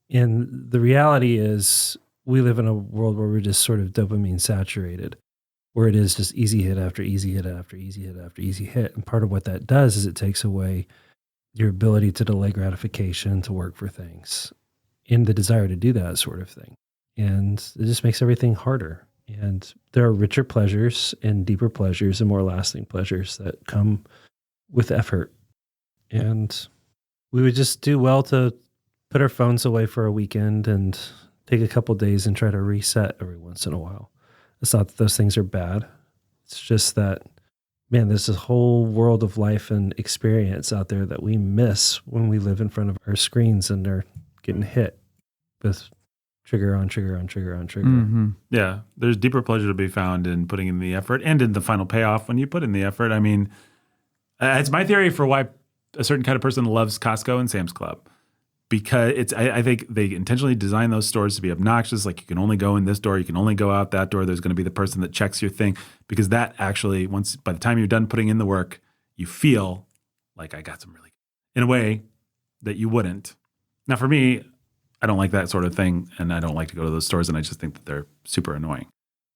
And the reality is we live in a world where we're just sort of dopamine saturated, where it is just easy hit after easy hit after easy hit after easy hit. And part of what that does is it takes away your ability to delay gratification, to work for things, in the desire to do that sort of thing. And it just makes everything harder. And there are richer pleasures and deeper pleasures and more lasting pleasures that come with effort. And we would just do well to put our phones away for a weekend and take a couple days and try to reset every once in a while. It's not that those things are bad. It's just that, man, there's a whole world of life and experience out there that we miss when we live in front of our screens and they're getting hit with trigger on trigger on trigger on trigger. Yeah, there's deeper pleasure to be found in putting in the effort and in the final payoff when you put in the effort. I mean, it's my theory for why a certain kind of person loves Costco and Sam's Club. Because I think they intentionally design those stores to be obnoxious. Like, you can only go in this door, you can only go out that door. There's going to be the person that checks your thing, because that actually, by the time you're done putting in the work, you feel like I got some really good, in a way that you wouldn't. Now, for me, I don't like that sort of thing, and I don't like to go to those stores, and I just think that they're super annoying.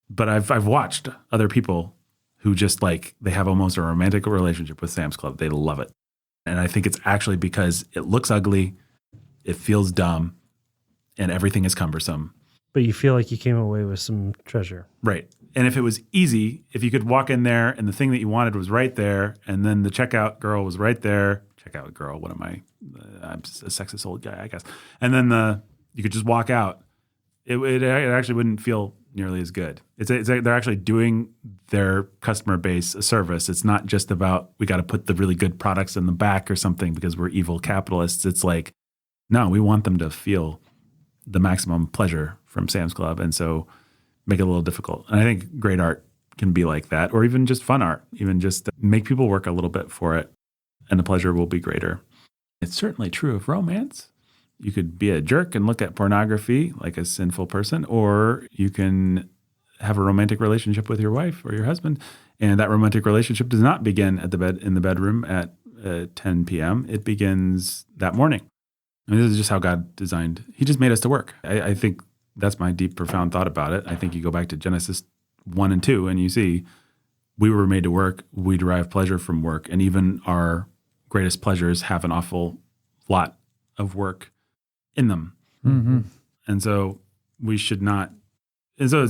But I've watched other people who just like, they have almost a romantic relationship with Sam's Club. They love it. And I think it's actually because it looks ugly, it feels dumb, and everything is cumbersome. But you feel like you came away with some treasure. Right. And if it was easy, if you could walk in there and the thing that you wanted was right there, and then the checkout girl was right there. Checkout girl, what am I? I'm a sexist old guy, I guess. And then you could just walk out. It actually wouldn't feel nearly as good. They're actually doing their customer base a service. It's not just about, we got to put the really good products in the back or something because we're evil capitalists. It's like, no, we want them to feel the maximum pleasure from Sam's Club. And so make it a little difficult. And I think great art can be like that, or even just fun art, even just make people work a little bit for it, and the pleasure will be greater. It's certainly true of romance. You could be a jerk and look at pornography like a sinful person, or you can have a romantic relationship with your wife or your husband, and that romantic relationship does not begin at in the bedroom at 10 p.m. It begins that morning. I mean, this is just how God designed. He just made us to work. I think that's my deep, profound thought about it. I think you go back to Genesis 1 and 2, and you see we were made to work. We derive pleasure from work, and even our greatest pleasures have an awful lot of work in them. Mm-hmm. And so we should not. And so,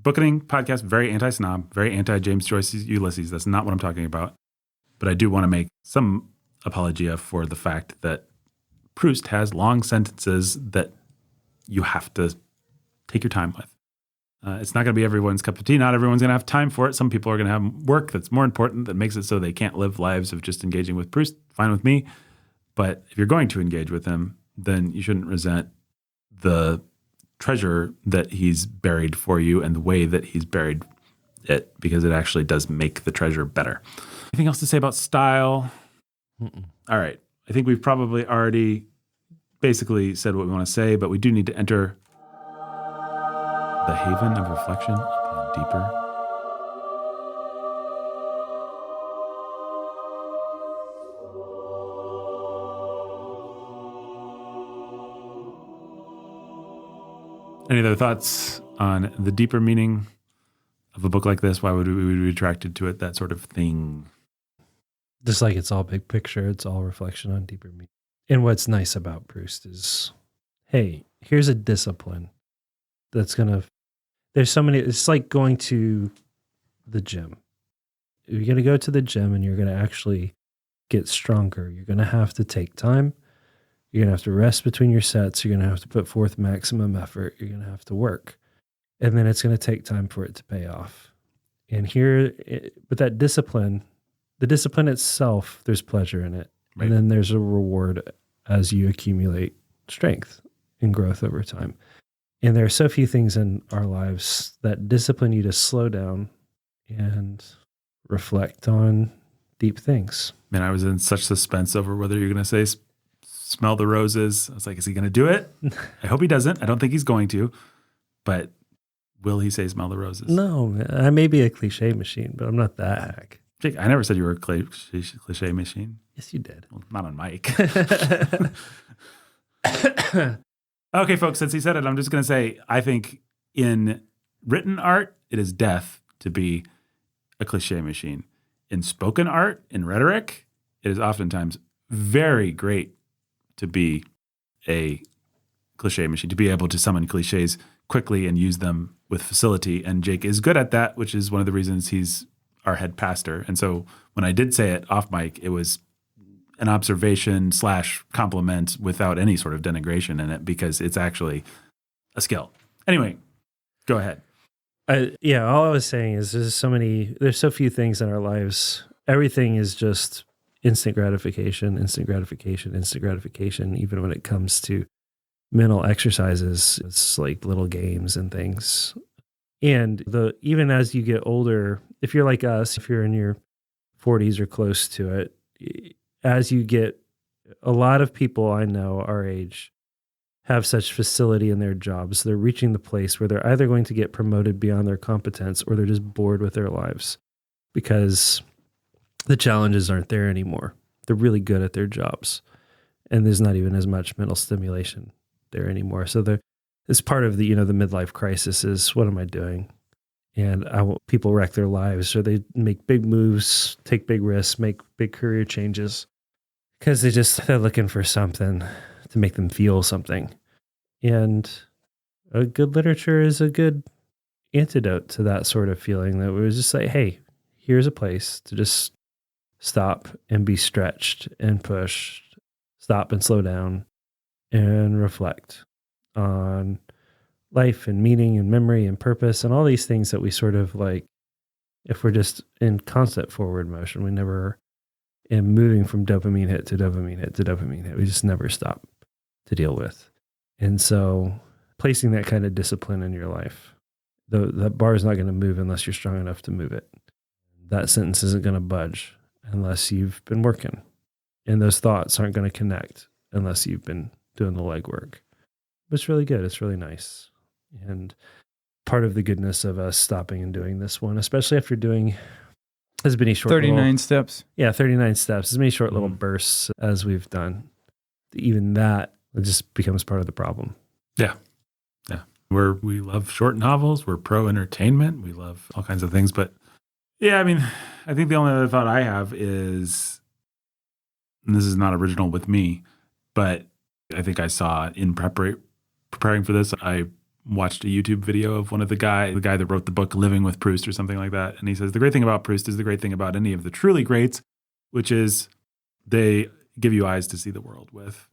Bookening podcast, very anti-snob, very anti-James Joyce's Ulysses. That's not what I'm talking about. But I do want to make some apologia for the fact that Proust has long sentences that you have to take your time with. It's not going to be everyone's cup of tea. Not everyone's going to have time for it. Some people are going to have work that's more important that makes it so they can't live lives of just engaging with Proust. Fine with me. But if you're going to engage with him, then you shouldn't resent the treasure that he's buried for you and the way that he's buried it, because it actually does make the treasure better. Anything else to say about style? Mm-mm. All right. I think we've probably already basically said what we want to say, but we do need to enter the haven of reflection upon deeper. Any other thoughts on the deeper meaning of a book like this? Why would we be attracted to it? That sort of thing. Just like it's all big picture, it's all reflection on deeper meaning. And what's nice about Proust is, hey, here's a discipline that's there's so many, it's like going to the gym. You're going to go to the gym and you're going to actually get stronger. You're going to have to take time. You're going to have to rest between your sets. You're going to have to put forth maximum effort. You're going to have to work. And then it's going to take time for it to pay off. And but that discipline, the discipline itself, there's pleasure in it. Right. And then there's a reward as you accumulate strength and growth over time. And there are so few things in our lives that discipline you to slow down and reflect on deep things. Man, I was in such suspense over whether you're going to say smell the roses. I was like, is he going to do it? I hope he doesn't. I don't think he's going to. But will he say smell the roses? No, I may be a cliche machine, but I'm not that hack. Jake, I never said you were a cliche machine. Yes, you did. Well, not on mic. Okay, folks, since he said it, I'm just going to say, I think in written art, it is death to be a cliche machine. In spoken art, in rhetoric, it is oftentimes very great to be a cliche machine, to be able to summon cliches quickly and use them with facility. And Jake is good at that, which is one of the reasons he's our head pastor. And so when I did say it off mic, it was an observation / compliment without any sort of denigration in it, because it's actually a skill. Anyway, go ahead. All I was saying is there's so few things in our lives. Everything is just instant gratification, even when it comes to mental exercises. It's like little games and things. And even as you get older, if you're like us, if you're in your 40s or close to it, as you get, a lot of people I know our age have such facility in their jobs. They're reaching the place where they're either going to get promoted beyond their competence, or they're just bored with their lives because the challenges aren't there anymore. They're really good at their jobs, and there's not even as much mental stimulation there anymore. So it's part of the midlife crisis is, what am I doing? And people wreck their lives, or they make big moves, take big risks, make big career changes, because they're looking for something to make them feel something. And a good literature is a good antidote to that sort of feeling, that was just like, hey, here's a place to just stop and be stretched and pushed, stop and slow down and reflect on life and meaning and memory and purpose and all these things that we sort of like, if we're just in constant forward motion, we never am moving from dopamine hit to dopamine hit to dopamine hit. We just never stop to deal with. And so placing that kind of discipline in your life, that bar is not going to move unless you're strong enough to move it. That sentence isn't going to budge unless you've been working. And those thoughts aren't going to connect unless you've been doing the legwork. But it's really good. It's really nice. And part of the goodness of us stopping and doing this one, especially after doing as many short 39 steps. Yeah, 39 steps, as many short little bursts as we've done. Even that just becomes part of the problem. Yeah. Yeah. We love short novels. We're pro entertainment. We love all kinds of things. But yeah, I mean, I think the only other thought I have is, and this is not original with me, but I think I saw in preparing for this, I watched a YouTube video of the guy that wrote the book Living with Proust or something like that. And he says, the great thing about Proust is the great thing about any of the truly greats, which is they give you eyes to see the world with.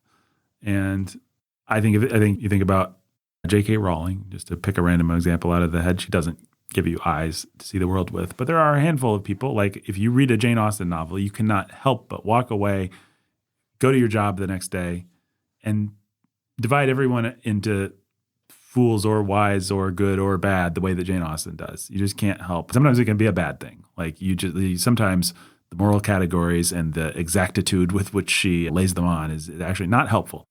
And I think you think about J.K. Rowling, just to pick a random example out of the head, she doesn't give you eyes to see the world with. But there are a handful of people, like if you read a Jane Austen novel, you cannot help but walk away, go to your job the next day, and divide everyone into fools or wise or good or bad the way that Jane Austen does. You just can't help. Sometimes it can be a bad thing. Like sometimes the moral categories and the exactitude with which she lays them on is actually not helpful.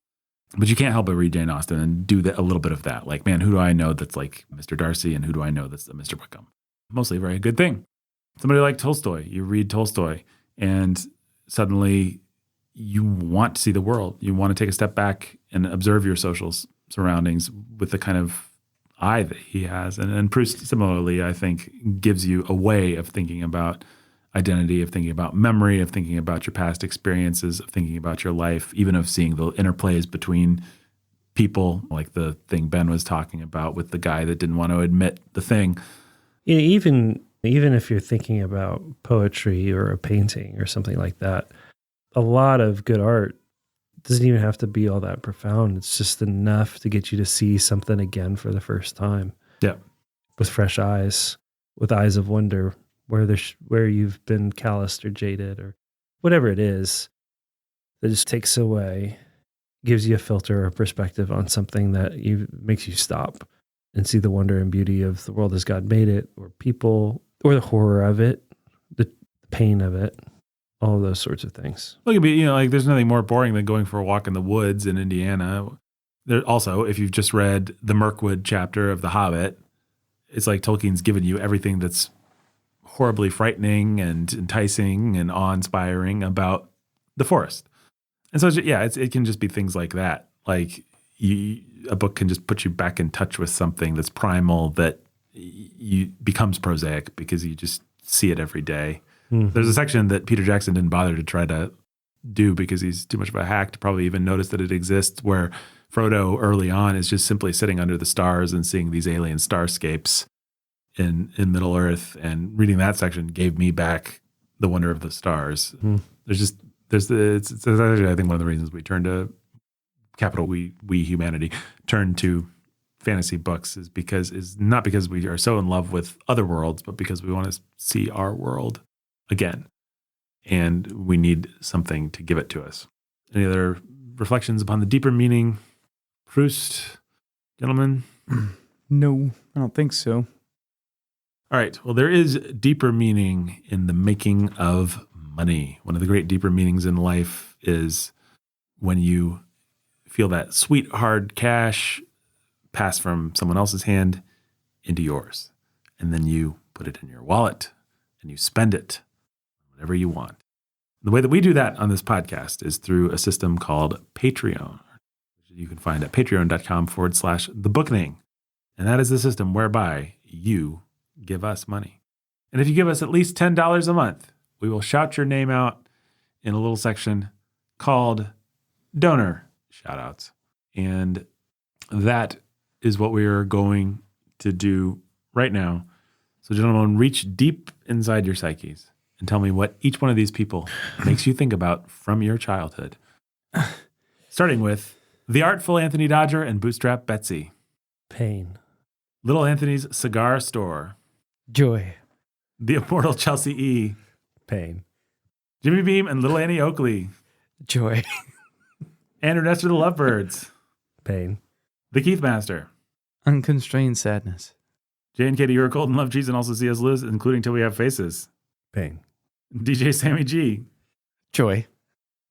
But you can't help but read Jane Austen and do a little bit of that. Like, man, who do I know that's like Mr. Darcy and who do I know that's the Mr. Wickham? Mostly a very good thing. Somebody like Tolstoy, you read Tolstoy and suddenly you want to see the world. You want to take a step back and observe your social surroundings with the kind of eye that he has. And Proust, similarly, I think, gives you a way of thinking about identity, of thinking about memory, of thinking about your past experiences, of thinking about your life, even of seeing the interplays between people, like the thing Ben was talking about with the guy that didn't want to admit the thing. You know, even if you're thinking about poetry or a painting or something like that, a lot of good art doesn't even have to be all that profound. It's just enough to get you to see something again for the first time. Yeah. With fresh eyes, with eyes of wonder, where you've been calloused or jaded or whatever it is, that just takes away, gives you a filter or perspective on something that makes you stop and see the wonder and beauty of the world as God made it, or people, or the horror of it, the pain of it, all of those sorts of things. Look at me, like there's nothing more boring than going for a walk in the woods in Indiana. There also, if you've just read the Mirkwood chapter of The Hobbit, it's like Tolkien's given you everything that's horribly frightening and enticing and awe-inspiring about the forest. And so, it can just be things like that. Like a book can just put you back in touch with something that's primal that becomes prosaic because you just see it every day. Mm-hmm. There's a section that Peter Jackson didn't bother to try to do because he's too much of a hack to probably even notice that it exists, where Frodo early on is just simply sitting under the stars and seeing these alien starscapes in Middle Earth, and reading that section gave me back the wonder of the stars. Mm. It's actually, I think, one of the reasons we turn to capital we humanity turn to fantasy books is not because we are so in love with other worlds, but because we want to see our world again, and we need something to give it to us. Any other reflections upon the deeper meaning, Proust, gentlemen? No, I don't think so. All right. Well, there is deeper meaning in the making of money. One of the great deeper meanings in life is when you feel that sweet, hard cash pass from someone else's hand into yours. And then you put it in your wallet and you spend it whatever you want. The way that we do that on this podcast is through a system called Patreon, which you can find at patreon.com/thebookening. And that is the system whereby you give us money. And if you give us at least $10 a month, we will shout your name out in a little section called Donor Shoutouts. And that is what we are going to do right now. So, gentlemen, reach deep inside your psyches and tell me what each one of these people makes you think about from your childhood. Starting with the artful Anthony Dodger and Bootstrap Betsy. Pain. Little Anthony's Cigar Store. Joy. The immortal Chelsea E. Pain. Jimmy Beam and Little Annie Oakley. Joy. And Ernesto the Lovebirds. Pain. The Keith Master. Unconstrained sadness. Jay and Katie, you're cold and love cheese and also C.S. Lewis, including Till We Have Faces. Pain. DJ Sammy G. Joy.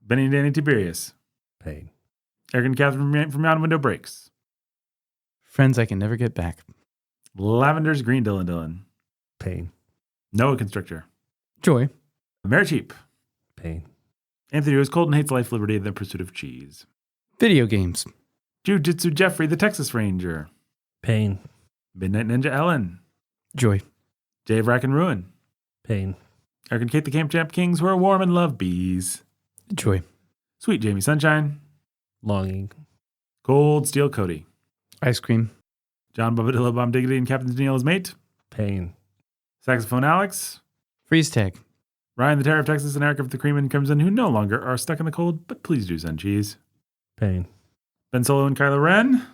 Benny and Danny Tiberius. Pain. Eric and Catherine from Beyond Window Breaks. Friends I can never get back. Lavender's Green Dylan Dylan. Pain. Noah Constrictor. Joy. Mary Cheap. Pain. Anthony, who is cold and hates life, liberty, and the pursuit of cheese. Video games. Jujitsu Jeffrey, the Texas Ranger. Pain. Midnight Ninja Ellen. Joy. Dave Rack and Ruin. Pain. Eric and Kate, the Camp Champ Kings, who are warm and love bees. Joy. Sweet Jamie Sunshine. Longing. Cold Steel Cody. Ice cream. John Bobadillo Bomb Diggity and Captain Daniela's mate. Pain. Saxophone Alex. Freeze tag. Ryan, the Terror of Texas, and Eric of the Cream and Crimson, who no longer are stuck in the cold, but please do send cheese. Pain. Ben Solo and Kylo Ren.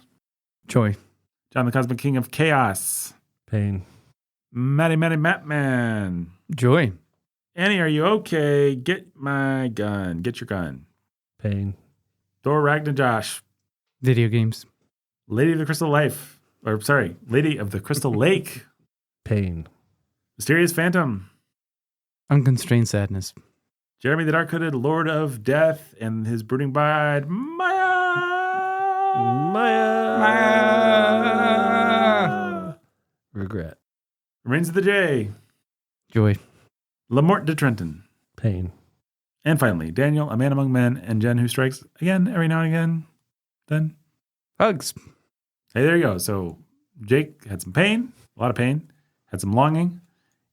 Joy. John, the Cosmic King of Chaos. Pain. Matty Matman. Joy. Annie, are you okay? Get my gun. Get your gun. Pain. Thor Ragnar Josh. Video games. Lady of the Crystal Life. Lady of the Crystal Lake. Pain. Mysterious Phantom. Unconstrained sadness. Jeremy the Dark-Hooded Lord of Death and his brooding bride, Maya. Maya. Regret. Reigns of the J. Joy. Lamort de Trenton. Pain. And finally, Daniel, a man among men, and Jen, who strikes again every now and again. Then, Hugs. hey, there you go. So Jake had some pain, a lot of pain, had some longing,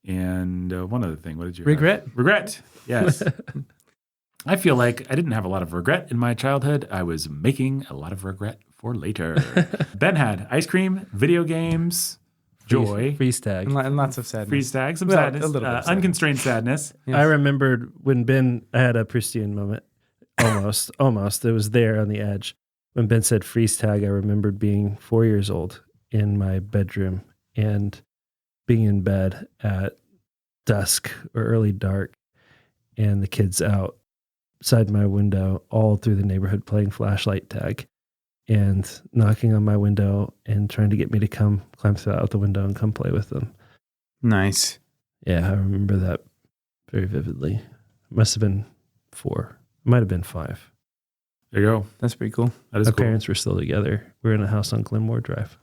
and one other thing. What did you have? Regret. Regret. Yes. I feel like I didn't have a lot of regret in my childhood. I was making a lot of regret for later. Ben had ice cream, video games, joy, Freeze tag. And lots of sadness. freeze tag, some Well, sadness, a little bit of sadness. unconstrained sadness. Yes. I remembered when Ben, I had a Proustian moment. Almost. It was there on the edge. When Ben said freeze tag, I remembered being 4 years old in my bedroom and being in bed at dusk or early dark, and the kids outside my window all through the neighborhood playing flashlight tag and knocking on my window and trying to get me to come climb out the window and come play with them. Nice. Yeah, I remember that very vividly. Must have been 4. It might have been 5. There you go. That's pretty cool. That is My cool. parents were still together. We were in a house on Glenmore Drive.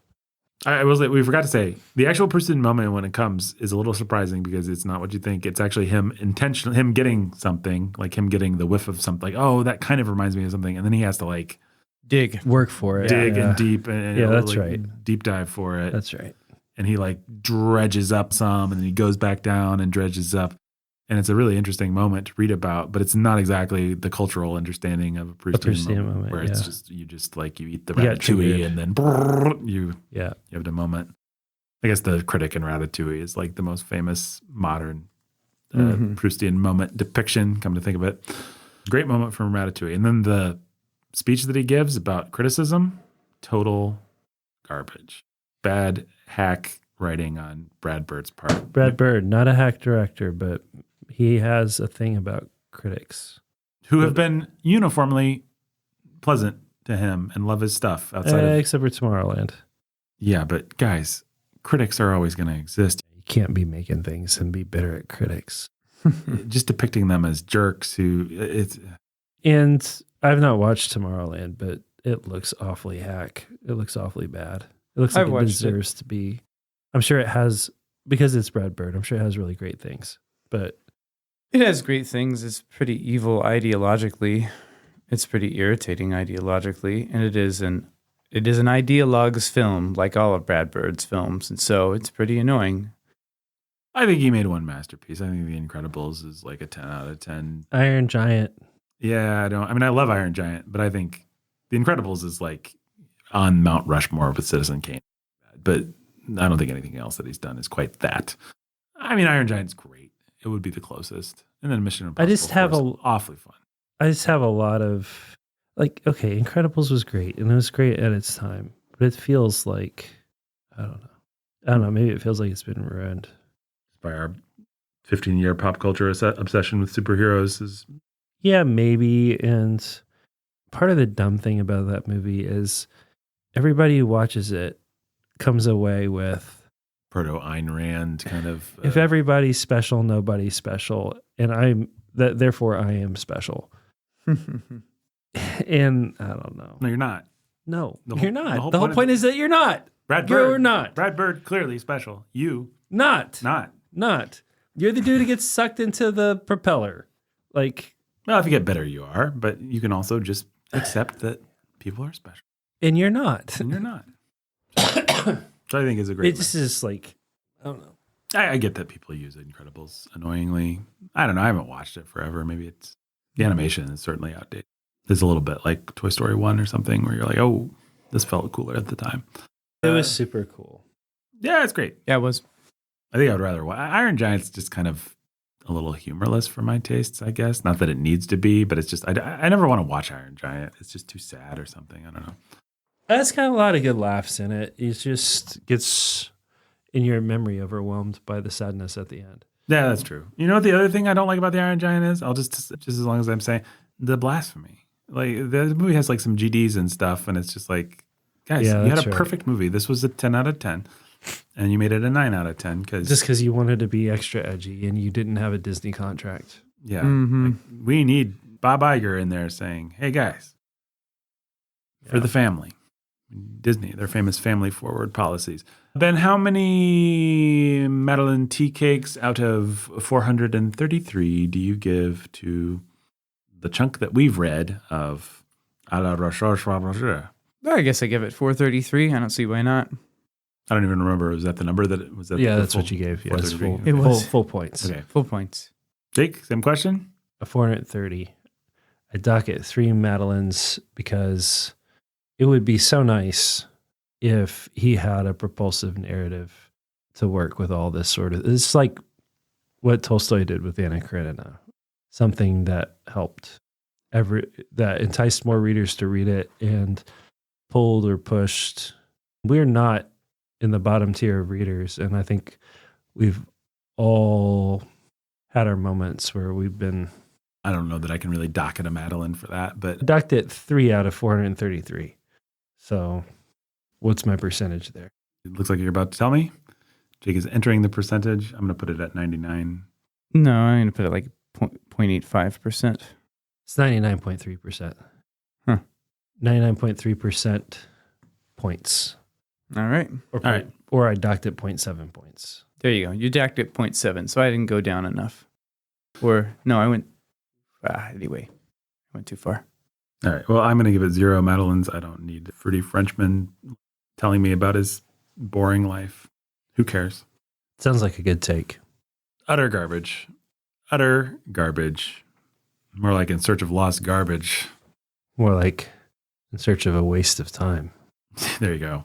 I will say, we forgot to say, the actual Proustian moment when it comes is a little surprising because it's not what you think. It's actually him getting something, like him getting the whiff of something, like, oh, that kind of reminds me of something. And then he has to like Dig. Work for it. dig Yeah. and deep and Yeah, that's like, right. deep dive for it. That's right. And he like dredges up some and then he goes back down and dredges up. And it's a really interesting moment to read about, but it's not exactly the cultural understanding of a Proustian moment where it's just, you eat the You got ratatouille triggered. and then brrr, you Yeah. have the moment. I guess the critic in Ratatouille is like the most famous modern Proustian moment depiction, come to think of it. Great moment from Ratatouille. And then the speech that he gives about criticism, total garbage. Bad hack writing on Brad Bird's part. Brad Bird, not a hack director, but he has a thing about critics. Who have been uniformly pleasant to him and love his stuff outside of... Except for Tomorrowland. Yeah, but guys, critics are always going to exist. You can't be making things and be bitter at critics. Just depicting them as jerks who... And I've not watched Tomorrowland, but it looks awfully hack. It looks awfully bad. It looks like I've it watched deserves to be. I'm sure it has, because it's Brad Bird, I'm sure it has really great things. But It has great things. It's pretty evil ideologically. It's pretty irritating ideologically, and it is an ideologue's film, like all of Brad Bird's films, and so it's pretty annoying. I think he made one masterpiece. I think The Incredibles is like a 10 out of 10. Iron Giant, Yeah, I love Iron Giant, but I think The Incredibles is like on Mount Rushmore with Citizen Kane. But I don't think anything else that he's done is quite that. I mean, Iron Giant's great. It would be the closest. And then Mission Impossible. I just have of course, awfully fun. I just have a lot of, like, okay, Incredibles was great, and it was great at its time, but it feels like, I don't know, maybe it feels like it's been ruined. By our 15-year pop culture obsession with superheroes is... Yeah, maybe. And part of the dumb thing about that movie is everybody who watches it comes away with Proto Ayn Rand kind of. if everybody's special, nobody's special, and therefore I am special. And I don't know. No, you're not. No, The you're whole- not. The whole point is that you're not. Brad You're Bird. not. Brad Bird, clearly special. You, Not. not. You're the dude who gets sucked into the propeller. Like, Well, if you get better, you are. But you can also just accept that people are special. and you're not. And you're not. So I think is a great. It's just like, I don't know. I get that people use Incredibles annoyingly. I don't know. I haven't watched it forever. Maybe it's the animation is certainly outdated. It's a little bit like Toy Story 1 or something where you're like, oh, this felt cooler at the time. It was super cool. Yeah, it's great. Yeah, it was. I think I would rather watch. Iron Giant's just kind of a little humorless for my tastes, I guess. Not that it needs to be, but it's just, I never want to watch Iron Giant. It's just too sad or something. I don't know. That's kind of a lot of good laughs in it. It just gets in your memory overwhelmed by the sadness at the end. Yeah, that's true. You know what the other thing I don't like about the Iron Giant is? I'll just as long as I'm saying, the blasphemy. Like, the movie has like some GDs and stuff, and it's just like, guys, Yeah, you had that's a right. perfect movie. This was a 10 out of 10, and you made it a 9 out of 10 because Just because you wanted to be extra edgy and you didn't have a Disney contract. yeah, Mhm. like, we need Bob Iger in there saying, "Hey guys, for Yeah. the family." Disney, their famous family forward policies. Ben, how many Madeline tea cakes out of 433 do you give to the chunk that we've read of à la recherche? I guess I give it 433. I don't see why not. I don't even remember. Was that the number that it was? That Yeah, the that's full what you gave. Yeah, it's 433? full, It was. full points. Okay. Full points. Jake, same question? A 430. I dock it 3 Madelines because it would be so nice if he had a propulsive narrative to work with all this sort of. It's like what Tolstoy did with Anna Karenina, something that helped that enticed more readers to read it and pulled or pushed. We're not in the bottom tier of readers, and I think we've all had our moments where we've been I don't know that I can really dock it a Madeline for that, but docked at 3 out of 433. So what's my percentage there? it looks like you're about to tell me. Jake is entering the percentage. I'm going to put it at 99. No, I'm going to put it like 0.85%. It's 99.3%. Huh. 99.3% points. All right. Or, All right. Or I docked at 0.7 points. There you go. You docked at 0.7, so I didn't go down enough. Or, no, I went, anyway, I went too far. All right. Well, I'm going to give it 0 Madelines. I don't need a fruity Frenchman telling me about his boring life. Who cares? Sounds like a good take. Utter garbage. Utter garbage. More like In Search of Lost Garbage. More like In Search of a Waste of Time. There you go.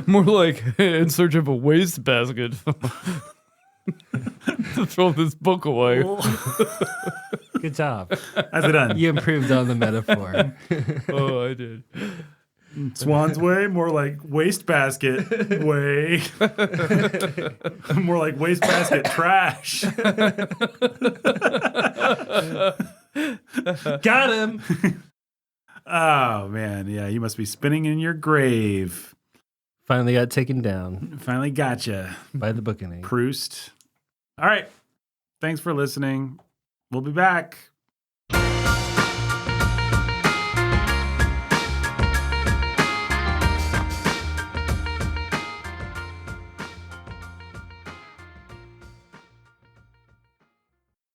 More like In Search of a Wastebasket. To throw this book away. Good job. How's it done? You improved on the metaphor. Oh, I did. Swann's way, more like wastebasket way. More like wastebasket trash. Got him. Oh, man. Yeah, you must be spinning in your grave. Finally got taken down Finally gotcha. by the Bookening. Proust. All right. Thanks for listening. We'll be back.